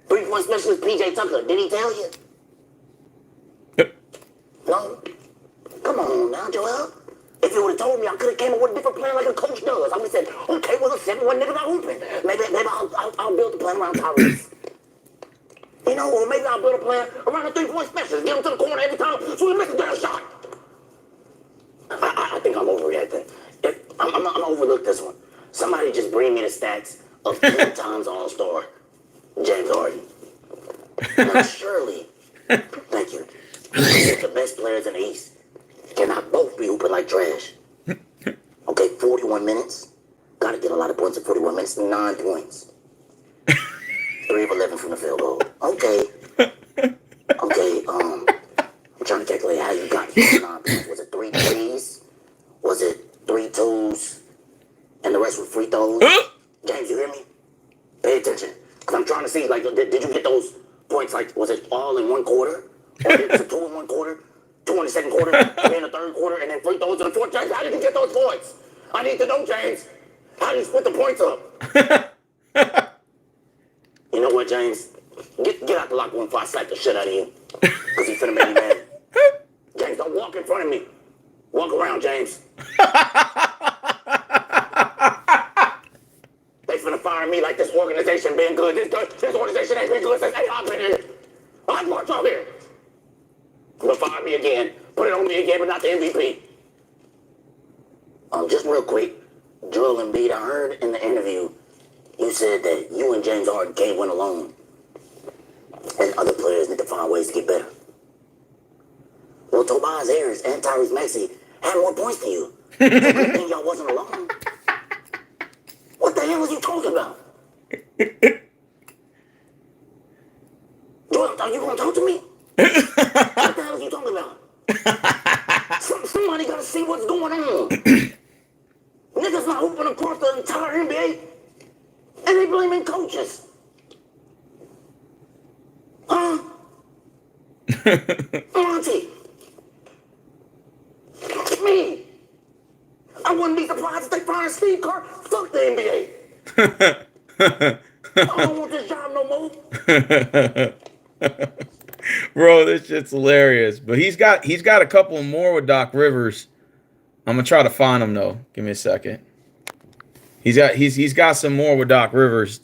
3-point specialist PJ Tucker, did he tell you? No? Come on now, Joel. If you would have told me, I could have came up with a different plan like a coach does. I would have said, okay, well, the 7-1 nigga not open. Maybe I'll build a plan around Tyrese. You know, or maybe I'll build a plan around a 3-point specialist. Get him to the corner every time so he misses that shot. I think I'm overreacting. I'm gonna overlook this one. Somebody just bring me the stats of 10 times All-Star James Harden. Now, surely, thank you. The best players in the East cannot both be hooping like trash. Okay, 41 minutes. Gotta get a lot of points in 41 minutes. 9 points. 3 of 11 from the field goal. Okay, I'm trying to calculate how you got 9 points. Was it 3 threes? Was it 3 twos? And the rest were free throws? James, you hear me? Pay attention. Because I'm trying to see, like, did you get those points? Like, was it all in 1 quarter? Or was it 2 in 1 quarter? 2 in the second quarter? 3 in the third quarter? And then free throws in the fourth? James, how did you get those points? I need to know, James. How did you split the points up? You know what, James? Get out the locker room before I slap the shit out of you. Because he's finna make me mad. James, don't walk in front of me. Walk around, James. fire me like this organization been good. This organization ain't been good since I've been here. I've worked out here. But fire me again. Put it on me again, but not the MVP. Just real quick, Joel Embiid, I heard in the interview you said that you and James Harden can't win alone, and other players need to find ways to get better. Well, Tobias Harris and Tyrese Maxey had more points than you. So good thing y'all wasn't alone. What the hell was you talking about? Joel, are you gonna talk to me? What the hell was you talking about? Somebody gotta see what's going on. Niggas not hooping across the entire NBA, and they blaming coaches. Huh? Monty. Me. I wouldn't be surprised if they fired Steve Kerr. Fuck the NBA. I don't want this job no more. Bro, this shit's hilarious. But he's got a couple more with Doc Rivers. I'm gonna try to find them though. Give me a second. He's got some more with Doc Rivers.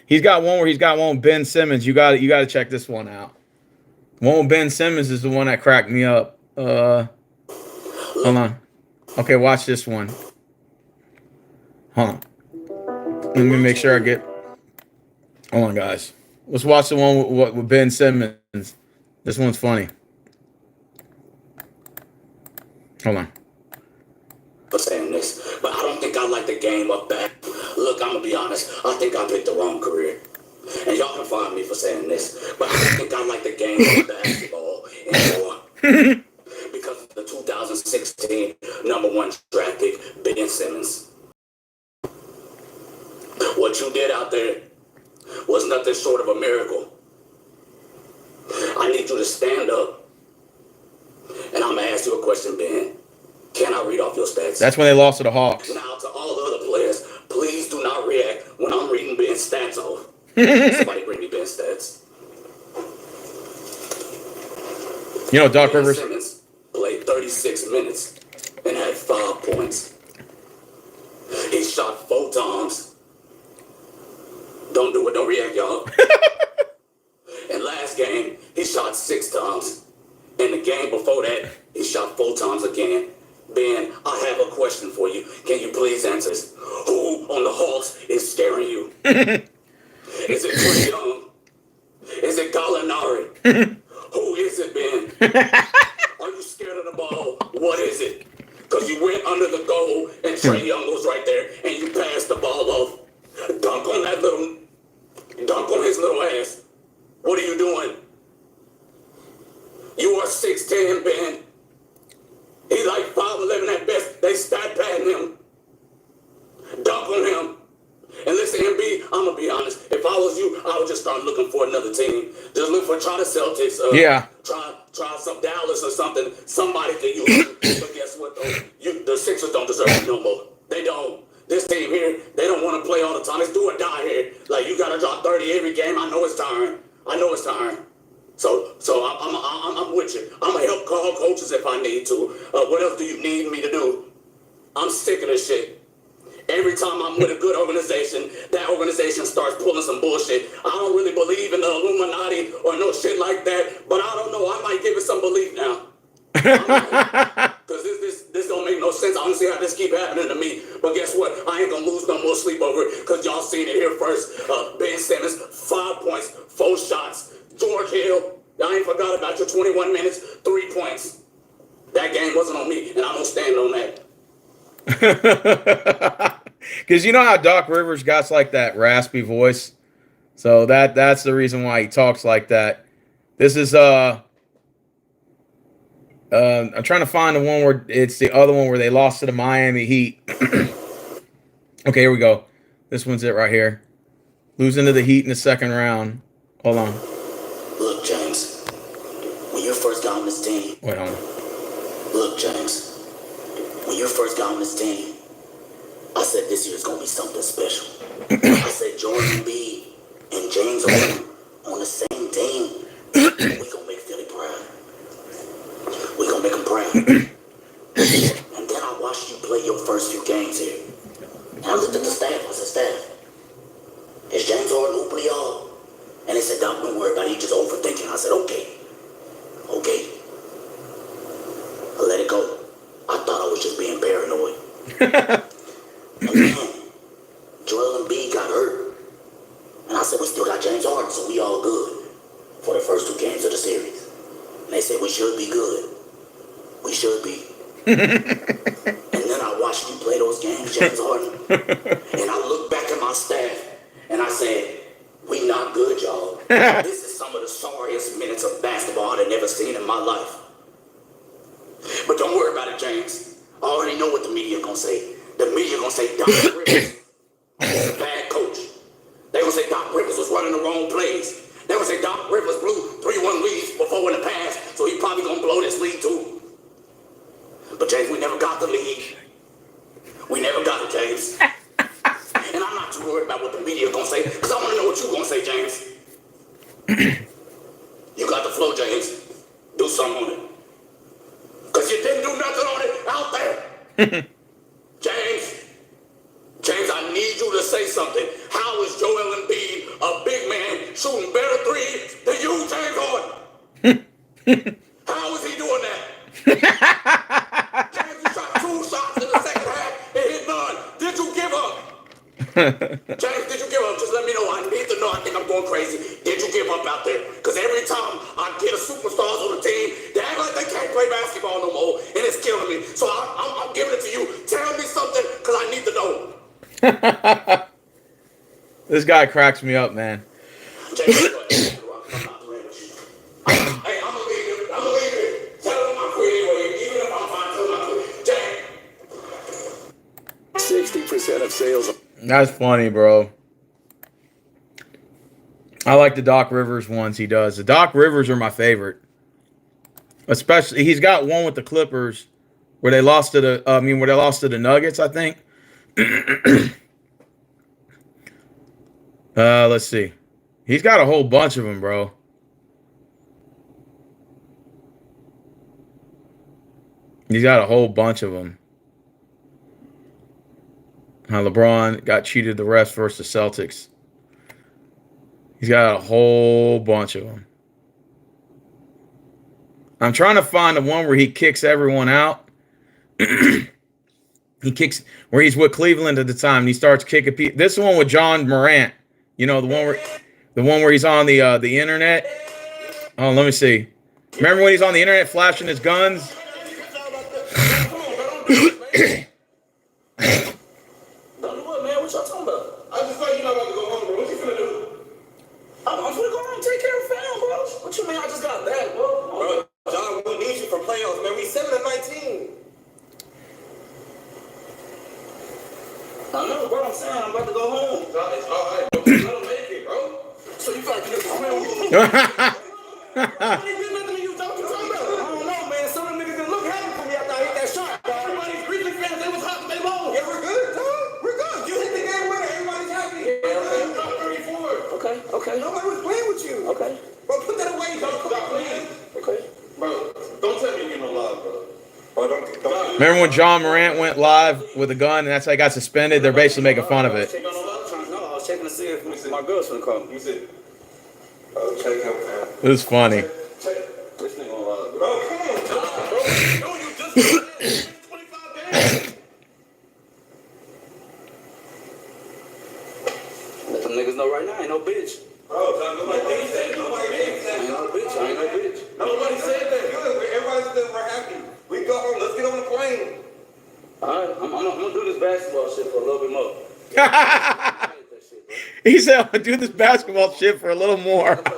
He's got one with Ben Simmons. You got to check this one out. One with Ben Simmons is the one that cracked me up. Hold on. Okay, watch this one. Hold on. Let me make sure I get. Hold on, guys. Let's watch the one with Ben Simmons. This one's funny. Hold on. For saying this, but I don't think I like the game up back. Look, I'm gonna be honest. I think I picked the wrong career, and y'all can find me for saying this, but I don't think I like the game of basketball anymore because of the 2016 #1 draft pick, Ben Simmons. What you did out there was nothing short of a miracle. I need you to stand up, and I'm gonna ask you a question, Ben. Can I read off your stats? That's when they lost to the Hawks. Now, to all the other players, please do not react when I'm reading Ben's stats off. Somebody bring me Ben's stats. You know, Doc Ben Rivers. Simmons played 36 minutes and had 5 points. He shot 4 times. Don't do it. Don't react, y'all. And last game, he shot 6 times. And the game before that, he shot 4 times again. Ben, I have a question for you. Can you please answer this? Who on the Hawks is scaring you? Is it Trae Young? Is it Gallinari? Who is it, Ben? Are you scared of the ball? What is it? Because you went under the goal and Trae Young was right there and you passed the ball off. Dunk on his little ass. What are you doing? You are 6'10", Ben. He's like 5'11" at best. They stat padding him. Dunk on him. And listen, MB, I'm going to be honest. If I was you, I would just start looking for another team. Just look for, try the Celtics. Try some Dallas or something. Somebody can use you. But guess what, though? The Sixers don't deserve you no more. They don't. This team here, they don't want to play all the time. It's do or die here. Like, you got to drop 30 every game. I know it's tiring. So I'm with you. I'm going to help call coaches if I need to. What else do you need me to do? I'm sick of this shit. Every time I'm with a good organization, that organization starts pulling some bullshit. I don't really believe in the Illuminati or no shit like that, but I don't know. I might give it some belief now. Because this don't make no sense. I don't see how this keep happening to me. But guess what? I ain't going to lose no more sleep over it because y'all seen it here first. Ben Simmons, 5 points, 4 shots. George Hill, I ain't forgot about your 21 minutes, 3 points. That game wasn't on me, and I'm going to stand on that. Because you know how Doc Rivers got like that raspy voice, so that's the reason why he talks like that. This is I'm trying to find the one where it's the other one where they lost to the Miami Heat. Okay, here we go. This one's it right here. Losing to the Heat in the second round. Hold on. Look, James, when you first got on this team. Wait on. Look, James, when you first got on this team, I said this year's gonna be something special. I said Jordan Embiid and James Harden on the same team. We gonna make Philly proud. We gonna make them proud. And then I watched you play your first few games here. And I looked at the staff. I said, staff, Joel Embiid got hurt. And I said, we still got James Harden, so we all good for the first 2 games of the series. And they said we should be good. We should be. And then I watched you play those games, James Harden. And I looked back at my staff and I said, we not good, y'all. This is some of the sorriest minutes of basketball I've never seen in my life. But don't worry about it, James. I already know what the media gonna say. The media gonna say Doc Rivers is a bad coach. They gonna say Doc Rivers was running the wrong plays. They gonna say Doc Rivers blew 3-1 leads before in the past, so he probably gonna blow this lead too. But James, we never got the lead. We never got it, James. And I'm not too worried about what the media gonna say, because I want to know what you gonna say, James. You got the flow, James. Do something on it. Because you didn't do nothing on it out there. James, I need you to say something. How is Joel Embiid, a big man, shooting better threes than you, James Harden? How is he doing that? James, you shot 2 shots in the second half and hit none. Did you give up? James, did you give up? Just let me know. I need to know. I think I'm going crazy. Did you give up out there? Because every time I get a superstars on the team, they act like they can't play basketball no more, and it's killing me. So I'm giving it to you. Tell me something, because I need to know. This guy cracks me up, man. James, go ahead. I'm not playing with you. Hey, I'm going to leave it. I'm going to leave it. Tell them I'm free anyway. Even if I'm fine, tell them I'm free. James. 60% of sales. That's funny, bro. I like the Doc Rivers ones he does. The Doc Rivers are my favorite. Especially, he's got one with the Clippers where they lost to the Nuggets, I think. Let's see. He's got a whole bunch of them, bro. He's got a whole bunch of them. How LeBron got cheated the refs versus the Celtics. He's got a whole bunch of them. I'm trying to find the one where he kicks everyone out. He kicks where he's with Cleveland at the time. And he starts kicking people. This one with John Morant. You know, the one where he's on the internet. Oh, let me see. Remember when he's on the internet flashing his guns? What y'all talking about? I just thought you not about to go home, bro. What you finna do? I'm finna go home and take care of fam, bro. What you mean I just got back, bro? Bro, John, we need you for playoffs, man. We 7-19. I know, bro. I'm saying I'm about to go home. John, it's all right, bro. Let him make it, bro. So you thought you could swim with me? What ain't been nothing to you, dog? What you talking about? I don't know, man. Some of them niggas didn't look happy for me after I hit that shot, dog. Everybody's Grizzlies fans, they was hot, they long. Yeah, we're good, dog. We're good. You hit the game winner. Everybody's happy. Yeah, okay. Okay. Nobody was playing with you. Okay. Bro, put that away, dog. Stop playing. Okay. Bro, don't tell me you no love, bro. Don't. Remember when John Morant went live with a gun and that's how he got suspended? They're basically making fun of it. No, I was checking to see if my girl's gonna come. You see? Oh, check him, man. It was funny. This nigga on love, bro. Come on, bro. No, you just 25 days. Let them niggas know right now, ain't no bitch. Bro, nobody said nobody said ain't no bitch. I ain't no bitch. Nobody said that. Good. Everybody said we're happy. We go home. Let's get on the plane. All right, I'm gonna do this basketball shit for a little bit more. He said, "I'll do this basketball shit for a little more." Okay, I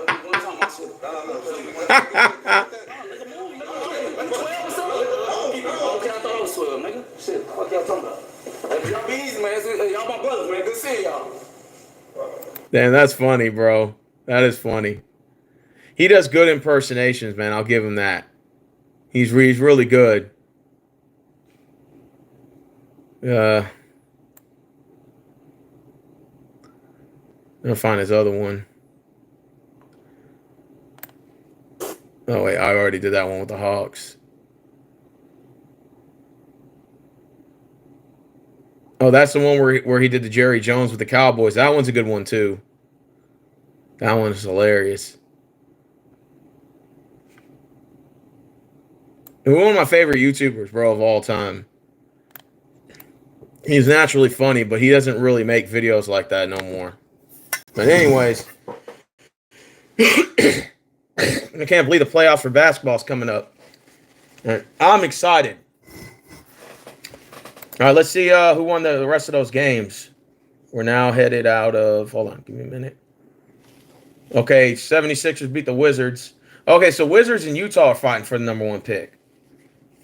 thought I was 12, nigga. Shit, what y'all talking about? Y'all be easy, man. Y'all my brothers, man. Good seeing y'all. Damn, that's funny, bro. That is funny. He does good impersonations, man. I'll give him that. He's really good. I'm gonna find his other one. Oh wait, I already did that one with the Hawks. Oh, that's the one where he did the Jerry Jones with the Cowboys. That one's a good one too. That one's hilarious. And one of my favorite YouTubers, bro, of all time. He's naturally funny, but he doesn't really make videos like that no more. But anyways, I can't believe the playoffs for basketball's coming up. And I'm excited. All right, let's see who won the rest of those games. We're now headed out of... Hold on, give me a minute. Okay, 76ers beat the Wizards. Okay, so Wizards and Utah are fighting for the number 1 pick.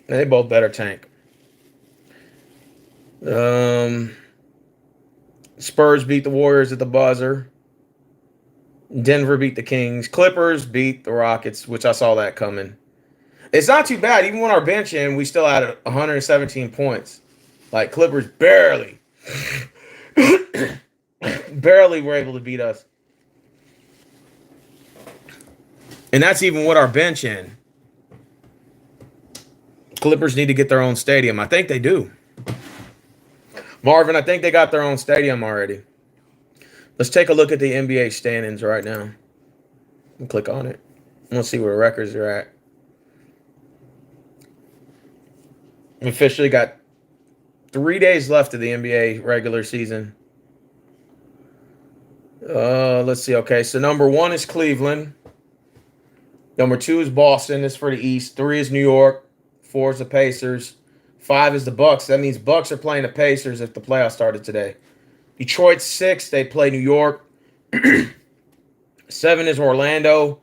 They both better tank. Spurs beat the Warriors at the buzzer. Denver beat the Kings. Clippers beat the Rockets, which I saw that coming. It's not too bad. Even when our bench in, we still had 117 points. Like, Clippers barely were able to beat us. And that's even with our bench in. Clippers need to get their own stadium. I think they do. Marvin, I think they got their own stadium already. Let's take a look at the NBA standings right now. And click on it. Let's see where the records are at. We officially got 3 days left of the NBA regular season. Let's see. Okay, so number 1 is Cleveland. Number 2 is Boston. This is for the East. 3 is New York. 4 is the Pacers. 5 is the Bucks. That means Bucks are playing the Pacers if the playoffs started today. Detroit's 6. They play New York. 7 is Orlando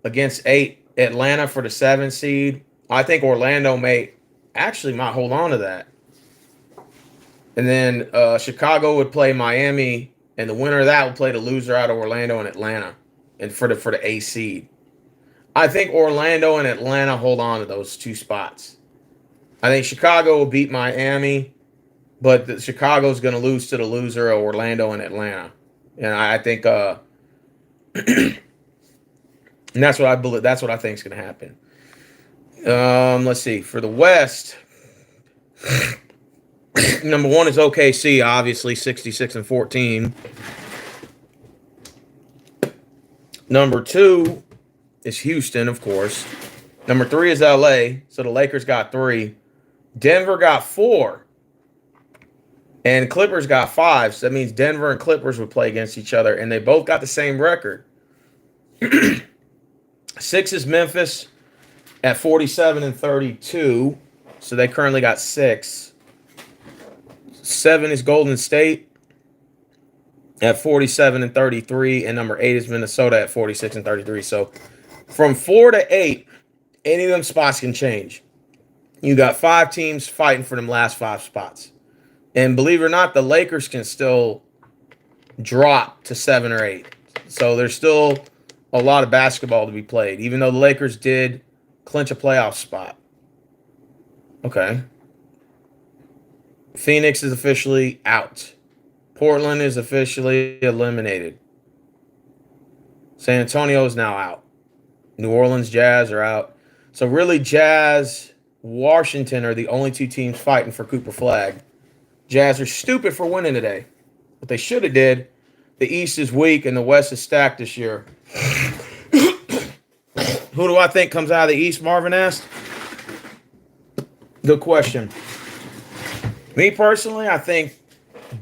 against 8 Atlanta for the 7 seed. I think Orlando might hold on to that. And then Chicago would play Miami, and the winner of that would play the loser out of Orlando and Atlanta, and for the A seed. I think Orlando and Atlanta hold on to those 2 spots. I think Chicago will beat Miami, but Chicago's going to lose to the loser of Orlando and Atlanta. And I think and that's what I believe. That's what I think is going to happen. Let's see. For the West, number 1 is OKC, obviously 66-14. Number 2 is Houston, of course. Number 3 is LA. So the Lakers got 3. Denver got 4. And Clippers got 5. So that means Denver and Clippers would play against each other. And they both got the same record. 6 is Memphis at 47-32. So they currently got 6. 7 is Golden State at 47-33. And number 8 is Minnesota at 46-33. So from 4 to 8, any of them spots can change. You got 5 teams fighting for them last 5 spots. And believe it or not, the Lakers can still drop to 7 or 8. So there's still a lot of basketball to be played, even though the Lakers did clinch a playoff spot. Okay. Phoenix is officially out. Portland is officially eliminated. San Antonio is now out. New Orleans Jazz are out. So really, Jazz, Washington are the only 2 teams fighting for Cooper Flagg. Jazz are stupid for winning today. What they should have did, the East is weak and the West is stacked this year. Who do I think comes out of the East, Marvin asked? Good question. Me personally, I think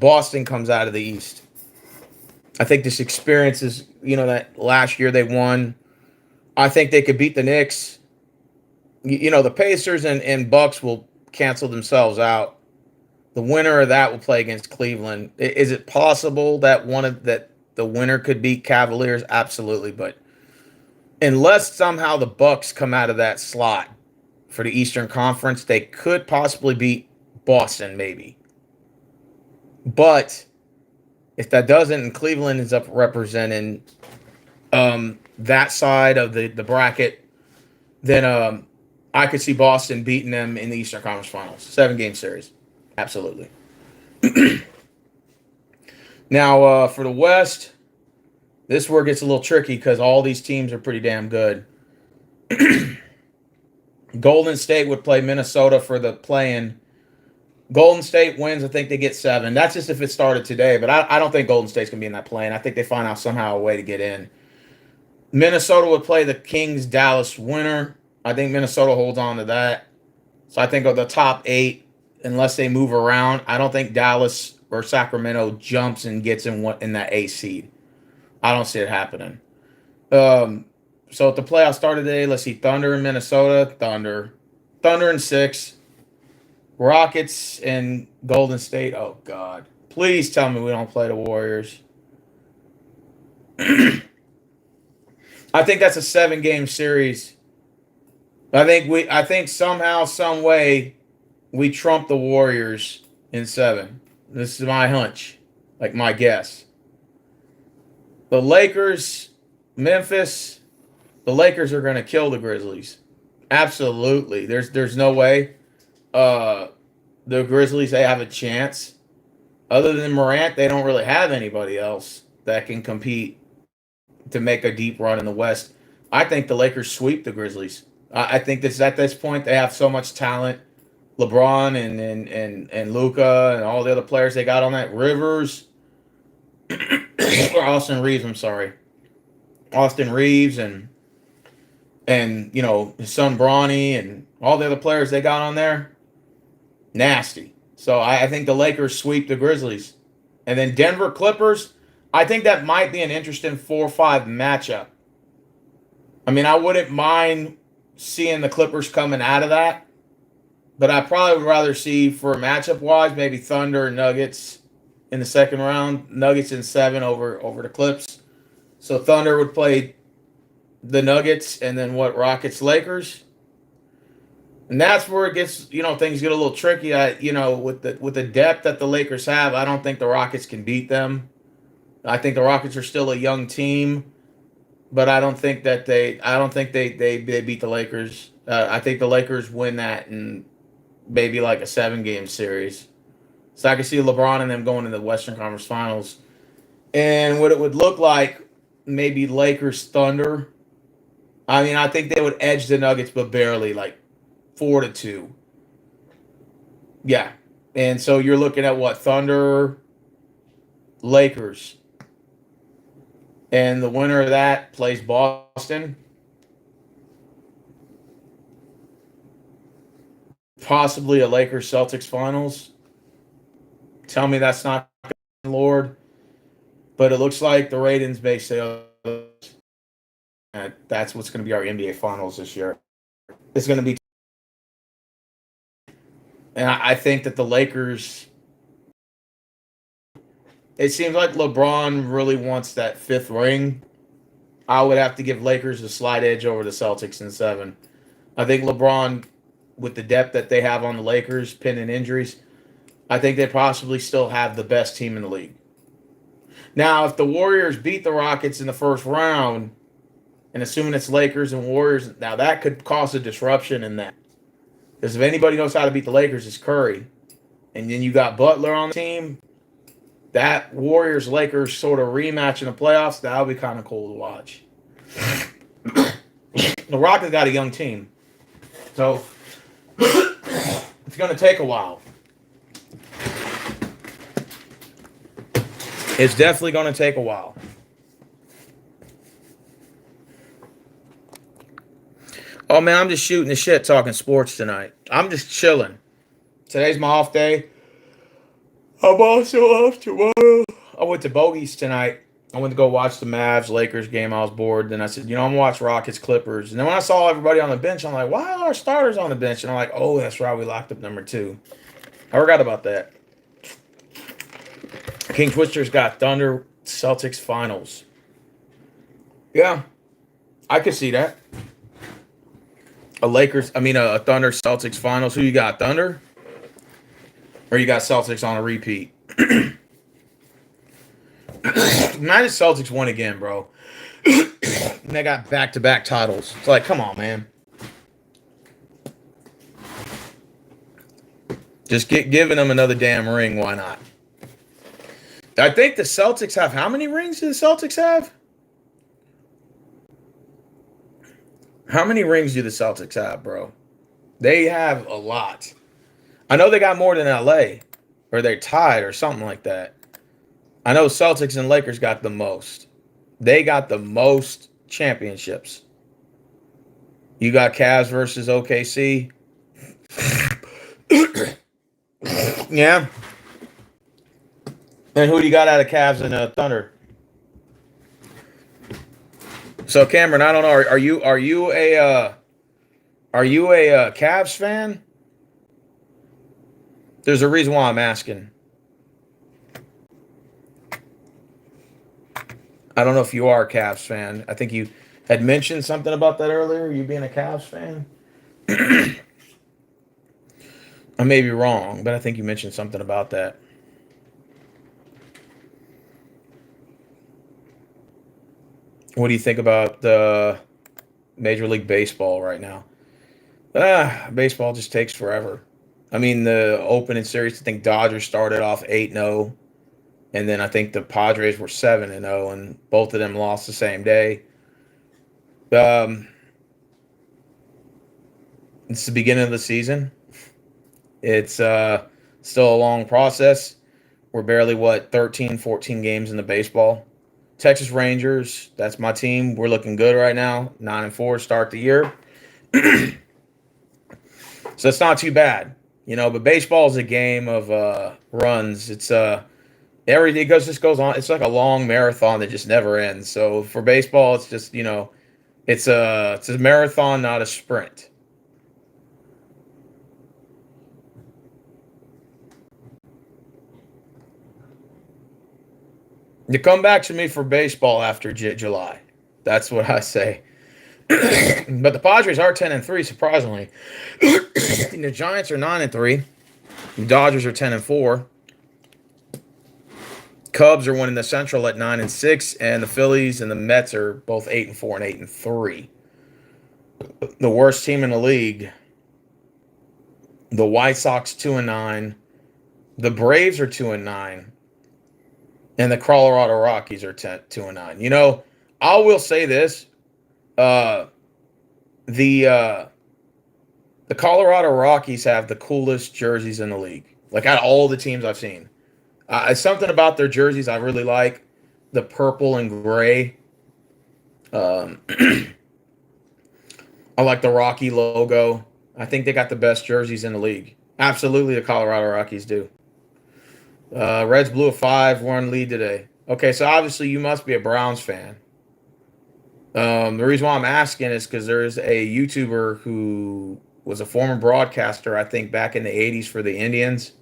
Boston comes out of the East. I think this experience is, that last year they won. I think they could beat the Knicks. The Pacers and Bucks will cancel themselves out. The winner of that will play against Cleveland. Is it possible that the winner could beat Cavaliers? Absolutely, but unless somehow the Bucks come out of that slot for the Eastern Conference, they could possibly beat Boston, maybe. But if that doesn't, and Cleveland ends up representing that side of the bracket, then I could see Boston beating them in the Eastern Conference Finals. 7-game series. Absolutely. Now, for the West, this is where it gets a little tricky because all these teams are pretty damn good. Golden State would play Minnesota for the play-in. Golden State wins. I think they get 7. That's just if it started today, but I don't think Golden State's going to be in that play-in. I think they find out somehow a way to get in. Minnesota would play the Kings-Dallas winner. I think Minnesota holds on to that. So I think of the top 8, unless they move around. I don't think Dallas or Sacramento jumps and gets in that A seed. I don't see it happening. So at the playoffs start today, let's see, Thunder in Minnesota, Thunder in 6, Rockets and Golden State. Oh God, please tell me we don't play the Warriors. I think that's a 7-game series. I think somehow, some way, we trump the Warriors in 7. This is my hunch, like my guess. The Lakers, Memphis, the Lakers are going to kill the Grizzlies. Absolutely. There's no way the Grizzlies, they have a chance. Other than Morant, they don't really have anybody else that can compete to make a deep run in the West. I think the Lakers sweep the Grizzlies. I think this at this point they have so much talent. LeBron and Luka and all the other players they got on that. Rivers or Austin Reeves, I'm sorry. Austin Reeves and you know, his son Bronny and all the other players they got on there. Nasty. So I think the Lakers sweep the Grizzlies. And then Denver Clippers, I think that might be an interesting 4-5 matchup. I mean, I wouldn't mind seeing the Clippers coming out of that. But I probably would rather see, for matchup-wise, maybe Thunder and Nuggets in the second round. Nuggets in 7 over the Clips. So Thunder would play the Nuggets and then Rockets, Lakers. And that's where it gets, you know, things get a little tricky. With the depth that the Lakers have, I don't think the Rockets can beat them. I think the Rockets are still a young team, but I don't think they beat the Lakers. I think the Lakers win that in maybe like a 7-game series. So I can see LeBron and them going to the Western Conference Finals. And what it would look like, maybe Lakers Thunder. I mean, I think they would edge the Nuggets, but barely, like 4-2. Yeah. And so you're looking at what? Thunder, Lakers. And the winner of that plays Boston. Possibly a Lakers-Celtics finals. Tell me that's not Lord. But it looks like the ratings may say that's what's going to be our NBA finals this year. It's going to be. And I think that the Lakers, it seems like LeBron really wants that 5th ring. I would have to give Lakers a slight edge over the Celtics in 7. I think LeBron, with the depth that they have on the Lakers, pending injuries, I think they possibly still have the best team in the league. Now, if the Warriors beat the Rockets in the first round, and assuming it's Lakers and Warriors, now that could cause a disruption in that. Because if anybody knows how to beat the Lakers, it's Curry. And then you got Butler on the team. That Warriors-Lakers sort of rematch in the playoffs, that would be kind of cool to watch. The Rockets got a young team. So, it's going to take a while. It's definitely going to take a while. Oh, man, I'm just shooting the shit talking sports tonight. I'm just chilling. Today's my off day. I'm also off tomorrow. I went to Bogey's tonight. I went to go watch the Mavs-Lakers game. I was bored. Then I said, I'm going to watch Rockets-Clippers. And then when I saw everybody on the bench, I'm like, why are our starters on the bench? And I'm like, oh, that's right. We locked up number 2. I forgot about that. King Twister's got Thunder Celtics finals. Yeah, I could see that. A Thunder Celtics finals. Who you got, Thunder? Or you got Celtics on a repeat? Imagine Celtics won again, bro. And they got back-to-back titles. It's like, come on, man. Just giving them another damn ring. Why not? I think the Celtics have, how many rings do the Celtics have? How many rings do the Celtics have, bro? They have a lot. I know they got more than LA, or they're tied or something like that. I know Celtics and Lakers got the most. They got the most championships. You got Cavs versus OKC. Yeah. And who do you got out of Cavs and Thunder? So Cameron, I don't know. Are you a Cavs fan? There's a reason why I'm asking. I don't know if you are a Cavs fan. I think you had mentioned something about that earlier. You being a Cavs fan. I may be wrong, but I think you mentioned something about that. What do you think about the Major League Baseball right now? Baseball just takes forever. I mean, the opening series, I think Dodgers started off 8-0, and then I think the Padres were 7-0, and both of them lost the same day. It's the beginning of the season. It's still a long process. We're barely, 13, 14 games into baseball. Texas Rangers, that's my team. We're looking good right now. 9-4 start the year. So it's not too bad, but baseball is a game of runs. It's everything just goes on. It's like a long marathon that just never ends. So for baseball, it's just, it's a marathon, not a sprint. You come back to me for baseball after July. That's what I say. But the Padres are 10-3, surprisingly. The Giants are 9-3. The Dodgers are 10-4. Cubs are winning the Central at 9-6, and the Phillies and the Mets are both 8-4 and 8-3. The worst team in the league. The White Sox 2-9. The Braves are 2-9. And the Colorado Rockies are 2-9. I will say this. The Colorado Rockies have the coolest jerseys in the league. Like, out of all the teams I've seen. It's something about their jerseys I really like. The purple and gray. I like the Rocky logo. I think they got the best jerseys in the league. Absolutely, the Colorado Rockies do. Reds blew a 5-1 lead today. Okay, so obviously you must be a Browns fan. The reason why I'm asking is because there's a YouTuber who was a former broadcaster, I think, back in the 80s for the Indians.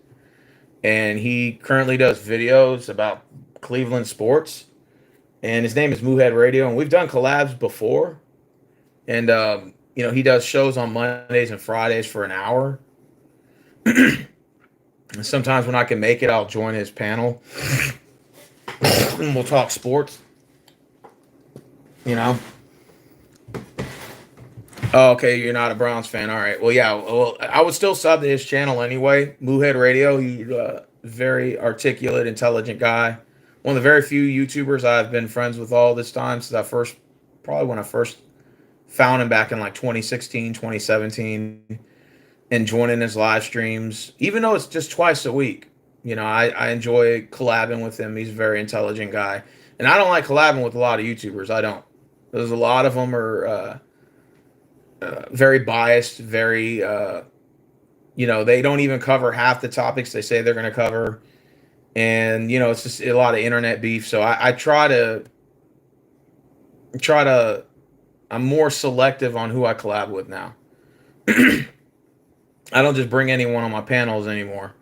And he currently does videos about Cleveland sports. And his name is Moohead Radio. And we've done collabs before. And, he does shows on Mondays and Fridays for an hour. And sometimes when I can make it, I'll join his panel. And we'll talk sports. Oh, okay, you're not a Browns fan. All right. Well, yeah. Well, I would still sub to his channel anyway. Moohead Radio. He's a very articulate, intelligent guy. One of the very few YouTubers I've been friends with all this time since when I first found him back in like 2016, 2017, and joining his live streams, even though it's just twice a week. I enjoy collabing with him. He's a very intelligent guy. And I don't like collabing with a lot of YouTubers. I don't. There's a lot of them are very biased, very, they don't even cover half the topics they say they're going to cover. And, it's just a lot of internet beef. So I try to, I'm more selective on who I collab with now. I don't just bring anyone on my panels anymore.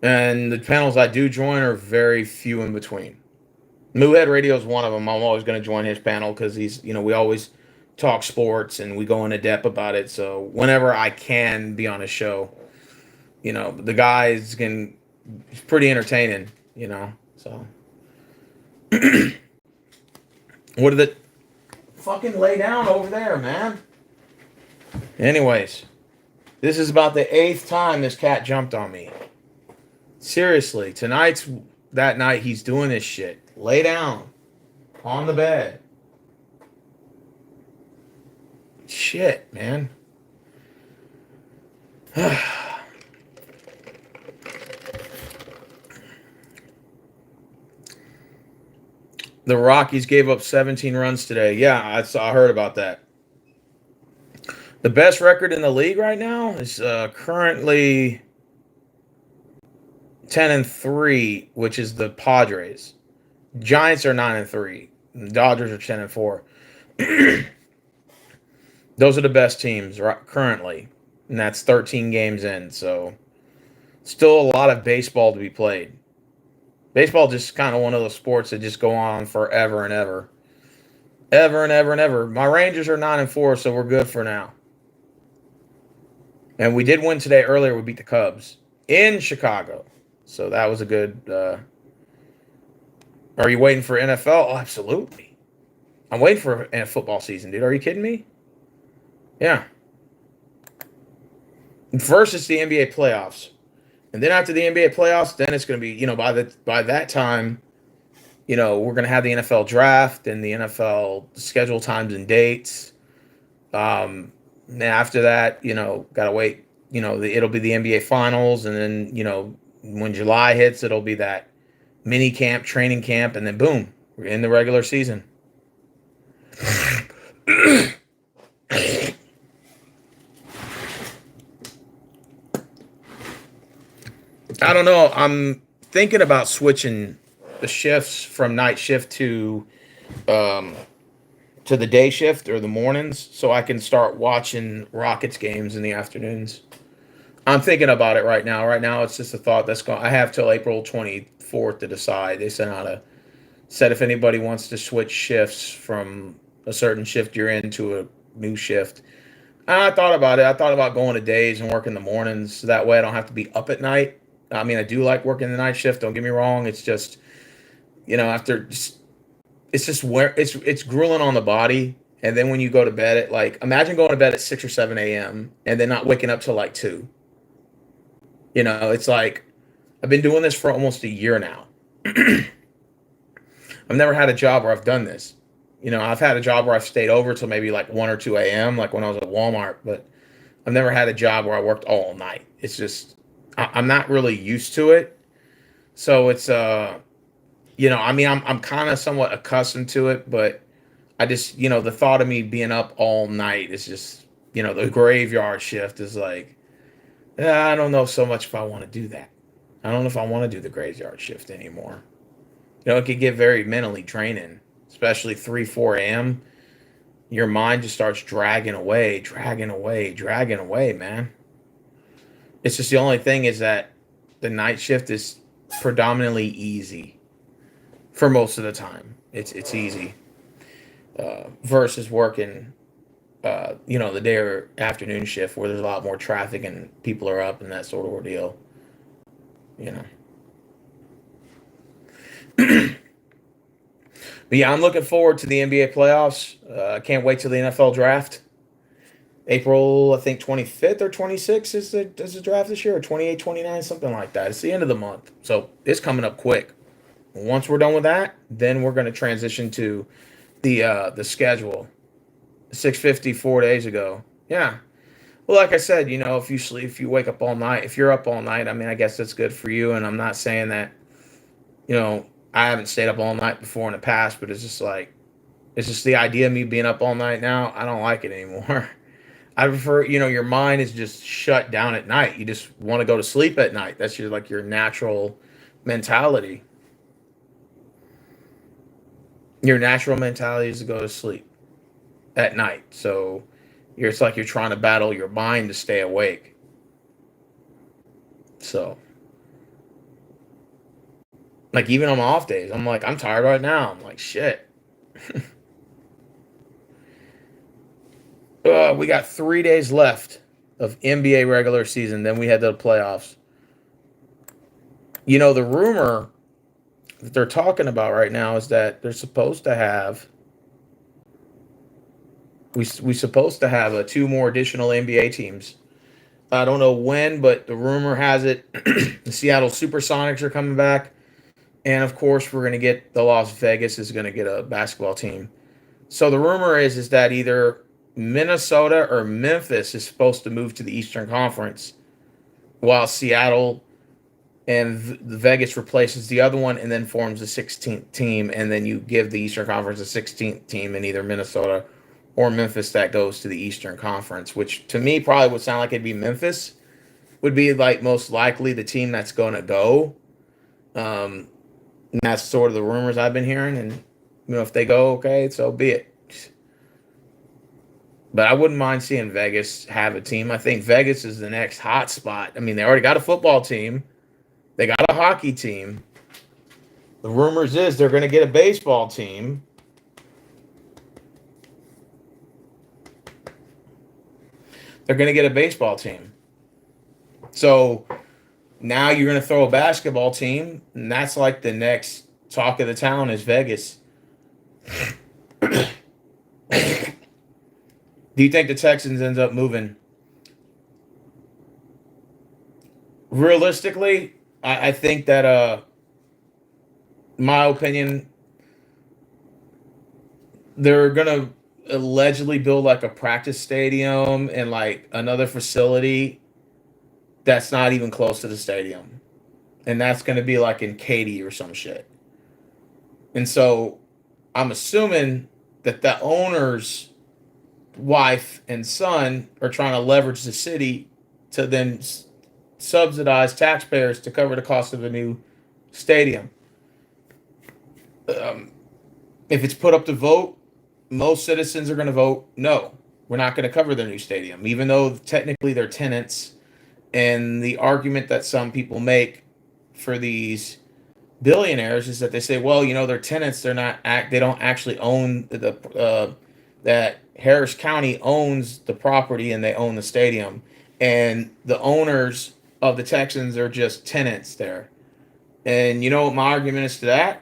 And the panels I do join are very few in between. Moohead Radio is one of them. I'm always going to join his panel because he's, we always talk sports and we go into depth about it. So whenever I can be on a show, the guys he's pretty entertaining, so. What did it fucking lay down over there, man? Anyways, this is about the 8th time this cat jumped on me. Seriously, tonight's that night he's doing this shit. Lay down on the bed. Shit, man. The Rockies gave up 17 runs today. Yeah, I heard about that. The best record in the league right now is currently 10-3, which is the Padres. Giants are 9-3. Dodgers are 10-4. Those are the best teams currently, and that's 13 games in. So still a lot of baseball to be played. Baseball just kind of one of those sports that just go on forever and ever. Ever and ever and ever. My Rangers are 9-4, so we're good for now. And we did win today earlier. We beat the Cubs in Chicago. So that was a good... Are you waiting for NFL? Oh, absolutely. I'm waiting for a football season, dude. Are you kidding me? Yeah. First, it's the NBA playoffs. And then after the NBA playoffs, then it's going to be, by that time, we're going to have the NFL draft and the NFL schedule times and dates. And after that, got to wait. It'll be the NBA finals. And then, when July hits, it'll be that mini camp, training camp. And then boom, we're in the regular season. I don't know. I'm thinking about switching the shifts from night shift to the day shift or the mornings, so I can start watching Rockets games in the afternoons. I'm thinking about it right now. Right now, it's just a thought that's going. I have till April 24th to decide. They said if anybody wants to switch shifts from a certain shift you're in to a new shift. I thought about it. I thought about going to days and working the mornings. So that way I don't have to be up at night. I mean, I do like working the night shift. Don't get me wrong. It's just, it's just where it's grueling on the body. And then when you go to bed imagine going to bed at 6 or 7 a.m. and then not waking up till like 2. It's like, I've been doing this for almost a year now. I've never had a job where I've done this. I've had a job where I've stayed over till maybe like 1 or 2 a.m., like when I was at Walmart, but I've never had a job where I worked all night. It's just, I'm not really used to it. So it's, I'm kind of somewhat accustomed to it, but I just, the thought of me being up all night is just, the graveyard shift is like, I don't know so much if I want to do that. I don't know if I want to do the graveyard shift anymore. It could get very mentally draining, especially 3, 4 a.m. Your mind just starts dragging away, man. It's just the only thing is that the night shift is predominantly easy for most of the time. It's easy versus working, the day or afternoon shift where there's a lot more traffic and people are up and that sort of ordeal. But yeah, I'm looking forward to the NBA playoffs. I can't wait till the NFL draft. April, I think 25th or 26th is the draft this year, or 28, 29, something like that. It's the end of the month. So it's coming up quick. Once we're done with that, then we're going to transition to the schedule. 6:50 4 days ago. Yeah. Well, like I said, if you wake up all night, if you're up all night, I mean, I guess that's good for you. And I'm not saying that, I haven't stayed up all night before in the past, but it's just the idea of me being up all night now. I don't like it anymore. I prefer, your mind is just shut down at night. You just want to go to sleep at night. That's your natural mentality. Your natural mentality is to go to sleep at night. So it's like you're trying to battle your mind to stay awake. So, like, even on my off days, I'm like, I'm tired right now. I'm like, shit. We got 3 days left of NBA regular season. Then we head to the playoffs. The rumor that they're talking about right now is that they're supposed to have we supposed to have 2 more additional NBA teams. I don't know when, but the rumor has it the Seattle Supersonics are coming back. And, of course, we're going to get the Las Vegas is going to get a basketball team. So the rumor is that either Minnesota or Memphis is supposed to move to the Eastern Conference while Seattle and Vegas replaces the other one and then forms a 16th team. And then you give the Eastern Conference a 16th team in either Minnesota or Memphis that goes to the Eastern Conference, which to me probably would sound like it'd be Memphis would be like most likely the team that's going to go. And that's sort of the rumors I've been hearing. And if they go, okay, so be it. But I wouldn't mind seeing Vegas have a team. I think Vegas is the next hot spot. I mean, they already got a football team. They got a hockey team. The rumors is they're going to get a baseball team. They're going to get a baseball team. So now you're going to throw a basketball team, and that's like the next talk of the town is Vegas. Do you think the Texans ends up moving? Realistically, I think that, my opinion, they're going to allegedly build like a practice stadium and like another facility that's not even close to the stadium. And that's going to be like in Katy or some shit. And so I'm assuming that the owner's wife and son are trying to leverage the city to then subsidize taxpayers to cover the cost of a new stadium. If it's put up to vote, most citizens are going to vote no. We're not going to cover the new stadium, even though technically they're tenants. And the argument that some people make for these billionaires is that they say, well, they're tenants. They don't actually own that Harris County owns the property and they own the stadium. And the owners of the Texans are just tenants there. And you know what my argument is to that?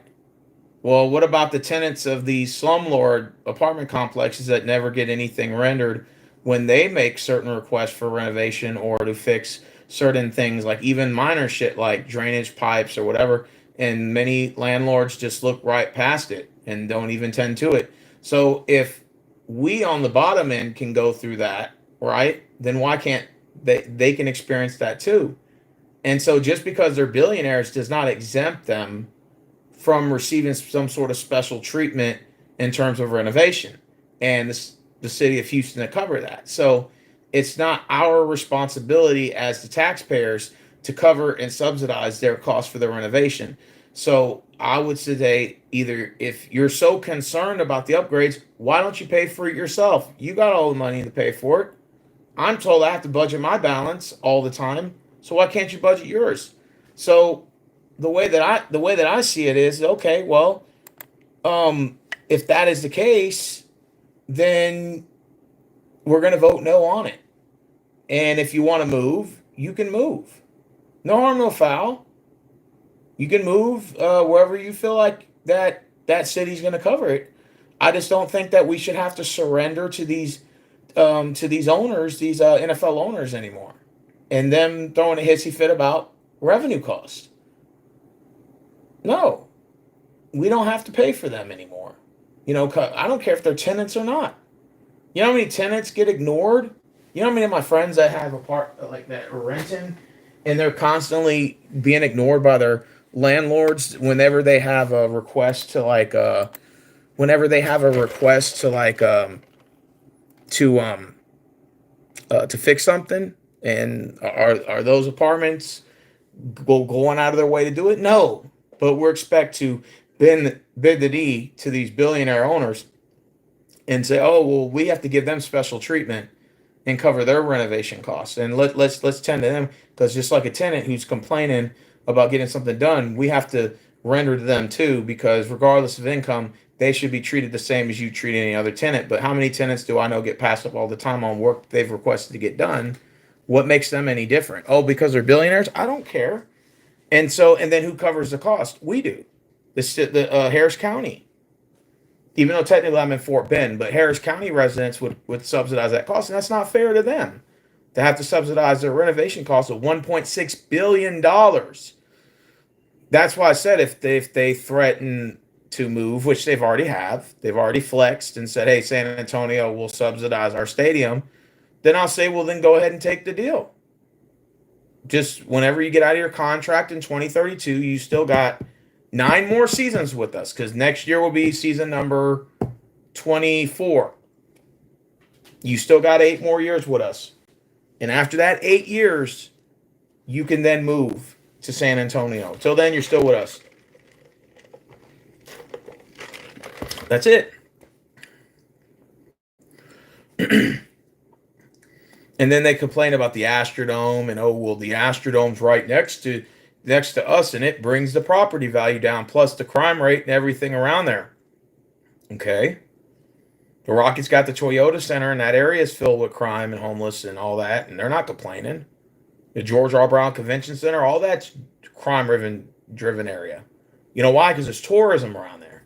Well, what about the tenants of these slumlord apartment complexes that never get anything rendered when they make certain requests for renovation or to fix certain things, like even minor shit like drainage pipes or whatever, and many landlords just look right past it and don't even tend to it. So if we on the bottom end can go through that, right, then why can't they can experience that too? And so just because they're billionaires does not exempt them from receiving some sort of special treatment in terms of renovation, and the city of Houston to cover that. So it's not our responsibility as the taxpayers to cover and subsidize their cost for the renovation. So I would say either if you're so concerned about the upgrades, why don't you pay for it yourself? You got all the money to pay for it. I'm told I have to budget my balance all the time. So why can't you budget yours? So the way that I see it is, okay, well, if that is the case, then we're going to vote no on it. And if you want to move, you can move. No harm, no foul. You can move wherever you feel like that city's going to cover it. I just don't think that we should have to surrender to these owners, these NFL owners anymore, and them throwing a hissy fit about revenue costs. No, we don't have to pay for them anymore. I don't care if they're tenants or not. You know how many tenants get ignored? You know how many of my friends that have like that are renting, and they're constantly being ignored by their landlords whenever they have a request to to fix something. And are those apartments going out of their way to do it? No, but we're expect to bid the D to these billionaire owners and say, oh well, we have to give them special treatment and cover their renovation costs, and let's tend to them, because just like a tenant who's complaining about getting something done, we have to render to them too, because regardless of income, they should be treated the same as you treat any other tenant. But how many tenants do I know get passed up all the time on work they've requested to get done? What makes them any different? Oh, because they're billionaires? I don't care. And then who covers the cost? We do. The Harris County. Even though technically I'm in Fort Bend, but Harris County residents would subsidize that cost, and that's not fair to them to have to subsidize their renovation cost of $1.6 billion. That's why I said if they threaten to move, which they've already flexed and said, hey, San Antonio will subsidize our stadium, then I'll say, well, then go ahead and take the deal. Just whenever you get out of your contract in 2032, you still got 9 more seasons with us, because next year will be season number 24. You still got 8 more years with us. And after that 8 years, you can then move. to San Antonio. Till then, you're still with us. That's it. And then they complain about the Astrodome, and oh well, the Astrodome's right next to us, and it brings the property value down, plus the crime rate and everything around there. Okay. The Rockets got the Toyota Center, and that area is filled with crime and homeless and all that, and they're not complaining. The George R. Brown Convention Center, all that's crime-driven area. You know why? Because there's tourism around there.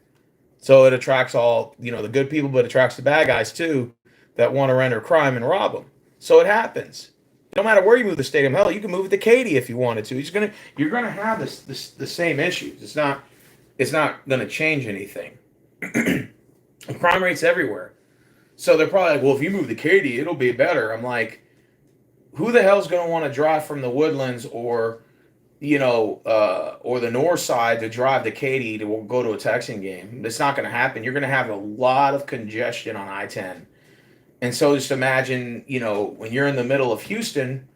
So it attracts all, the good people, but it attracts the bad guys too that want to render crime and rob them. So it happens. No matter where you move the stadium, hell, you can move it to Katy if you wanted to. You're gonna have the same issues. It's not gonna change anything. Crime rates everywhere. So they're probably like, well, if you move to Katy, it'll be better. I'm like, who the hell's gonna want to drive from the Woodlands or the north side to drive to Katy to go to a Texan game? It's not gonna happen. You're gonna have a lot of congestion on I-10. And so just imagine, when you're in the middle of Houston,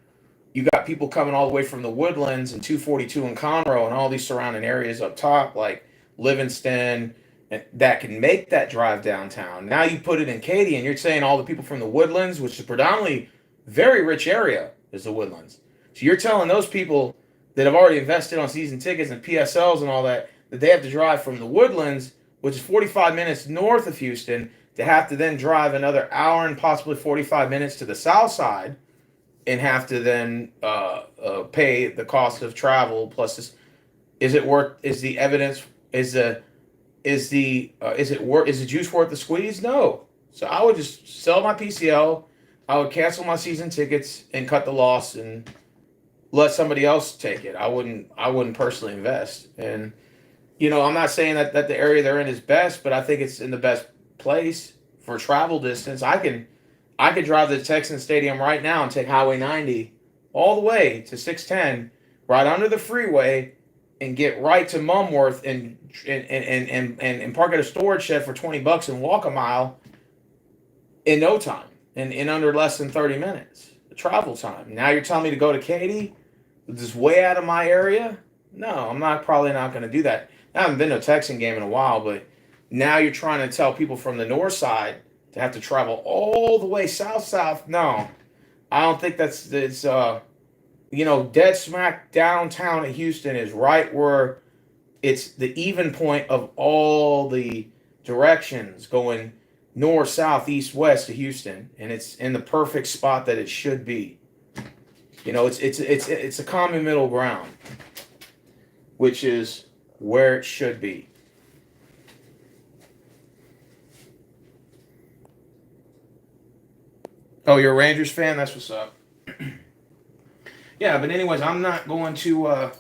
you got people coming all the way from the Woodlands and 242 and Conroe and all these surrounding areas up top, like Livingston, and that can make that drive downtown. Now you put it in Katy, and you're saying all the people from the Woodlands, which is predominantly very rich area, is the Woodlands. So you're telling those people that have already invested on season tickets and PSLs and all that they have to drive from the Woodlands, which is 45 minutes north of Houston, to have to then drive another hour and possibly 45 minutes to the south side, and have to then pay the cost of travel plus this. Is it worth? Is the evidence? Is the juice worth the squeeze? No. So I would just sell my PCL. I would cancel my season tickets and cut the loss and let somebody else take it. I wouldn't personally invest. And I'm not saying that the area they're in is best, but I think it's in the best place for travel distance. I could drive to the Texan Stadium right now and take Highway 90 all the way to 610, right under the freeway, and get right to Mumworth and park at a storage shed for $20 and walk a mile in no time, in under less than 30 minutes. The travel time. Now you're telling me to go to Katy, which is way out of my area? No, I'm probably not going to do that. I haven't been to a Texan game in a while, but now you're trying to tell people from the north side to have to travel all the way south. No, I don't think it's dead smack downtown in Houston is right where it's the even point of all the directions going north, south, east, west to Houston, and it's in the perfect spot that it should be. It's a common middle ground, which is where it should be. Oh, you're a Rangers fan? That's what's up. Yeah, but anyways, I'm not going to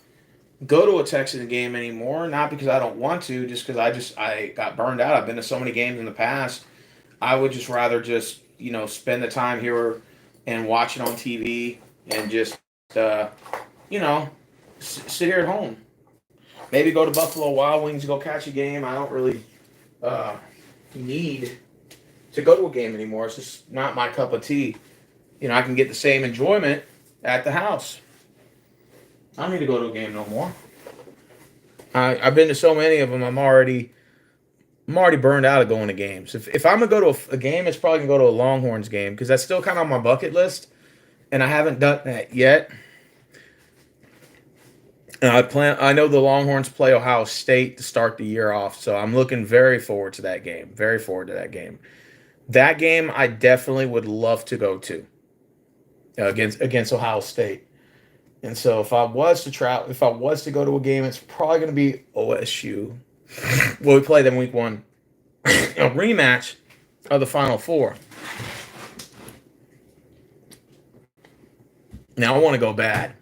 go to a Texan game anymore. Not because I don't want to, just because I got burned out. I've been to so many games in the past. I would just rather spend the time here and watch it on TV and just sit here at home. Maybe go to Buffalo Wild Wings, go catch a game. I don't really need to go to a game anymore. It's just not my cup of tea. I can get the same enjoyment at the house. I don't need to go to a game no more. I've been to so many of them. I'm already burned out of going to games. If I'm gonna go to a game, it's probably gonna go to a Longhorns game because that's still kind of on my bucket list, and I haven't done that yet. And I know the Longhorns play Ohio State to start the year off, so I'm looking very forward to that game. Very forward to that game. That game I definitely would love to go to against Ohio State. And so if I was to go to a game, it's probably going to be OSU. Well, we play them week 1. A rematch of the Final Four. Now I want to go bad.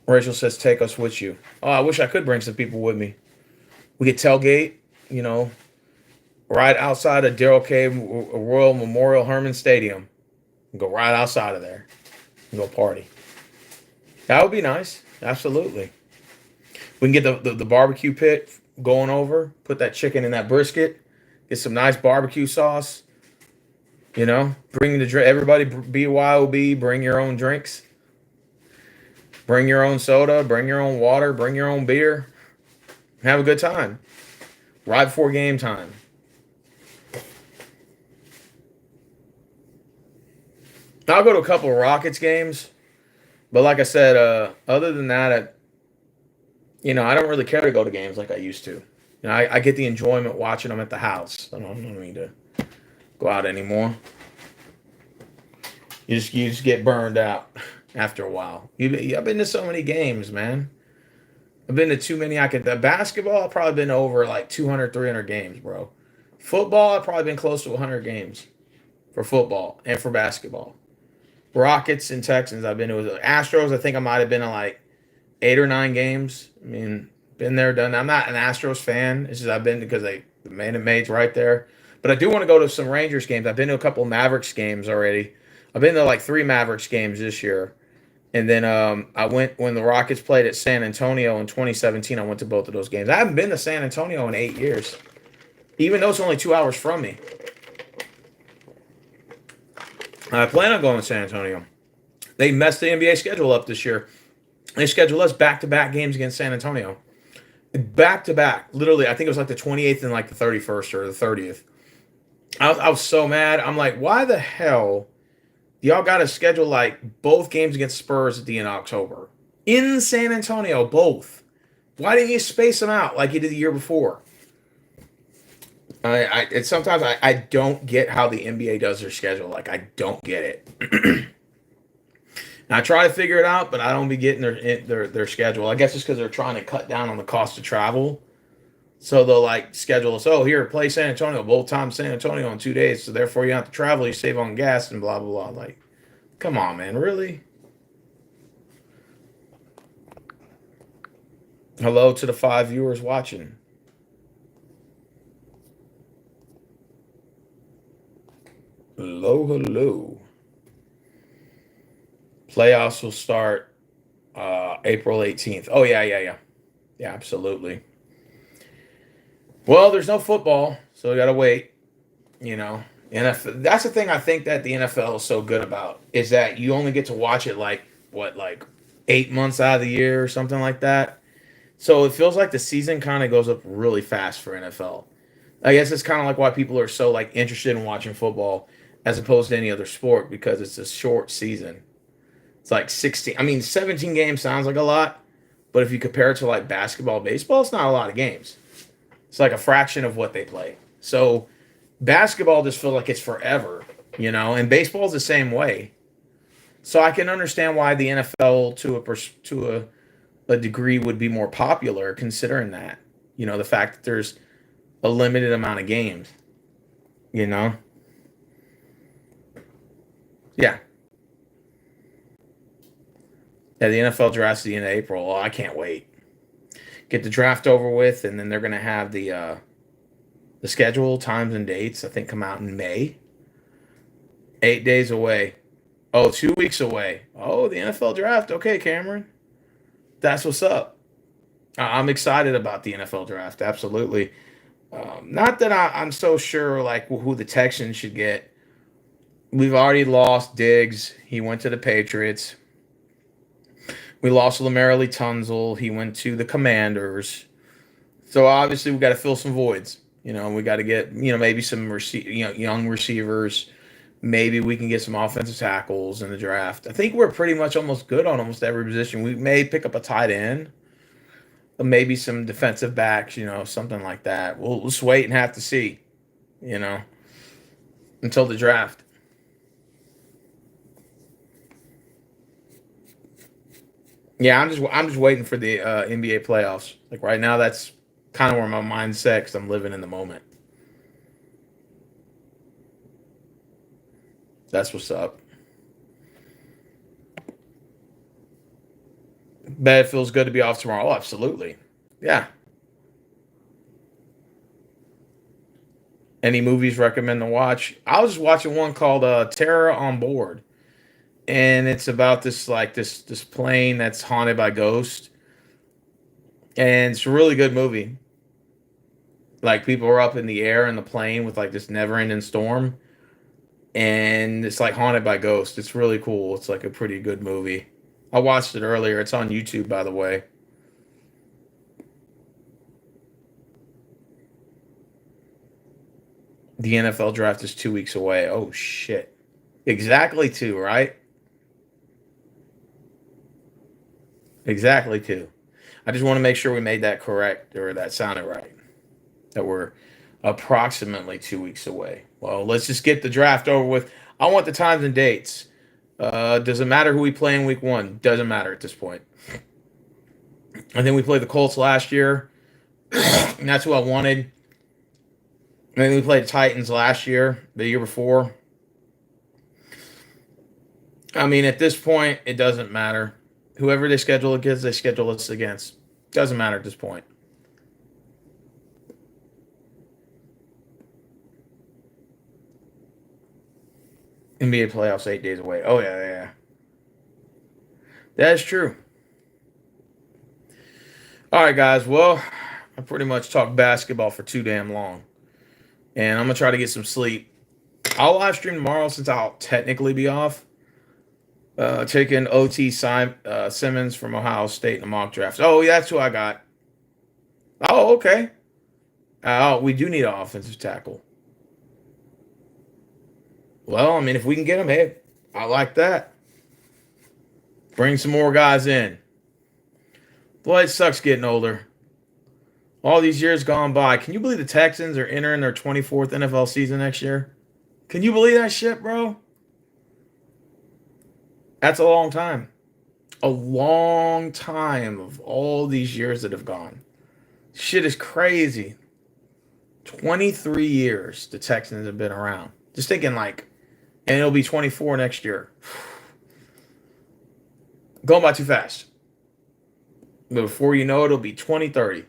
Rachel says, take us with you. Oh, I wish I could bring some people with me. We could tailgate, right outside of Darrell K. Royal Memorial Hermann Stadium. Go right outside of there and go party. That would be nice. Absolutely. We can get the barbecue pit going over, put that chicken in that brisket, get some nice barbecue sauce, You know, bring the everybody BYOB. Bring your own drinks. Bring your own soda. Bring your own water. Bring your own beer. Have a good time. Right before game time. I'll go to a couple of Rockets games, but like I said, other than that, I don't really care to go to games like I used to. I get the enjoyment watching them at the house. I don't need to go out anymore. You just get burned out after a while. I've been to so many games, man. I've been to too many. Basketball, I've probably been over like 200, 300 games, bro. Football, I've probably been close to 100 games for football and for basketball. Rockets and Texans, I've been to. Astros, I think I might have been to like 8 or 9 games. I mean, been there, done that. I'm not an Astros fan. It's just I've been because the Minute Maid's right there. But I do want to go to some Rangers games. I've been to a couple Mavericks games already. I've been to like 3 Mavericks games this year. And then I went when the Rockets played at San Antonio in 2017. I went to both of those games. I haven't been to San Antonio in 8 years, even though it's only 2 hours from me. I plan on going to San Antonio. They messed the NBA schedule up this year. They scheduled us back-to-back games against San Antonio. Back-to-back. Literally, I think it was like the 28th and like the 31st or the 30th. I was so mad. I'm like, why the hell y'all got to schedule like both games against Spurs at the end of October? In San Antonio, both. Why didn't you space them out like you did the year before? Sometimes I don't get how the NBA does their schedule. Like, I don't get it. I try to figure it out, but I don't be getting their schedule. I guess it's because they're trying to cut down on the cost of travel. So they'll like schedule us, here, play San Antonio, both times San Antonio in 2 days. So therefore you don't have to travel, you save on gas and blah, blah, blah. Like, come on, man, really? Hello to the 5 viewers watching. Hello. Playoffs will start April 18th. Oh, yeah. Yeah, absolutely. Well, there's no football, so we got to wait, And that's the thing I think that the NFL is so good about, is that you only get to watch it like 8 months out of the year or something like that. So it feels like the season kind of goes up really fast for NFL. I guess it's kind of like why people are so like interested in watching football as opposed to any other sport, because it's a short season. It's like 17 games sounds like a lot, but if you compare it to like basketball, baseball, it's not a lot of games. It's like a fraction of what they play. So basketball just feels like it's forever, and baseball's the same way. So I can understand why the NFL to a degree would be more popular, considering that, the fact that there's a limited amount of games, Yeah. Yeah, the NFL draft's the end of April. Oh, I can't wait. Get the draft over with, and then they're going to have the schedule, times, and dates, I think, come out in May. 8 days away. Oh, 2 weeks away. Oh, the NFL draft. Okay, Cameron. That's what's up. I'm excited about the NFL draft. Absolutely. Not that I'm so sure like who the Texans should get. We've already lost Diggs. He went to the Patriots. We lost Lamarlee Tunsil. He went to the Commanders. So obviously we got to fill some voids. We got to get maybe some young receivers. Maybe we can get some offensive tackles in the draft. I think we're pretty much almost good on almost every position. We may pick up a tight end. Maybe some defensive backs, something like that. We'll just wait and have to see, until the draft. Yeah, I'm just waiting for the NBA playoffs. Like right now, that's kind of where my mind's set, because I'm living in the moment. That's what's up. Bet it feels good to be off tomorrow. Oh, absolutely. Yeah. Any movies recommend to watch? I was just watching one called Terror on Board. And it's about this plane that's haunted by ghosts. And it's a really good movie. Like people are up in the air in the plane with like this never-ending storm. and it's like haunted by ghosts. It's really cool. It's like a pretty good movie. I watched it earlier. It's on YouTube, by the way. The NFL draft is 2 weeks away. Oh, shit. Exactly 2, right? Exactly 2. I just want to make sure we made that correct, or that sounded right. That we're approximately 2 weeks away. Well, let's just get the draft over with. I want the times and dates. Does it matter who we play in week 1? Doesn't matter at this point. I think we played the Colts last year, and that's who I wanted. And then we played the Titans last year, the year before. I mean, at this point, it doesn't matter. Whoever they schedule against, they schedule us against. Doesn't matter at this point. NBA playoffs 8 days away. Oh, yeah. That is true. All right, guys. Well, I pretty much talked basketball for too damn long. And I'm going to try to get some sleep. I'll live stream tomorrow since I'll technically be off. Taking OT Simmons from Ohio State in the mock draft. Oh, yeah, that's who I got. Oh, okay. We do need an offensive tackle. Well, I mean, if we can get him, hey, I like that. Bring some more guys in. Boy, it sucks getting older. All these years gone by. Can you believe the Texans are entering their 24th NFL season next year? Can you believe that shit, bro? That's a long time. A long time of all these years that have gone. Shit is crazy. 23 years the Texans have been around. Just thinking like, and it'll be 24 next year. Going by too fast. But before you know it, it'll be 2030.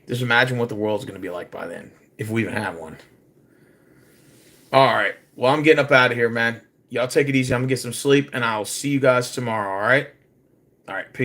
Just imagine what the world's going to be like by then, if we even have one. All right. Well, I'm getting up out of here, man. Y'all take it easy. I'm going to get some sleep, and I'll see you guys tomorrow, all right? All right, peace.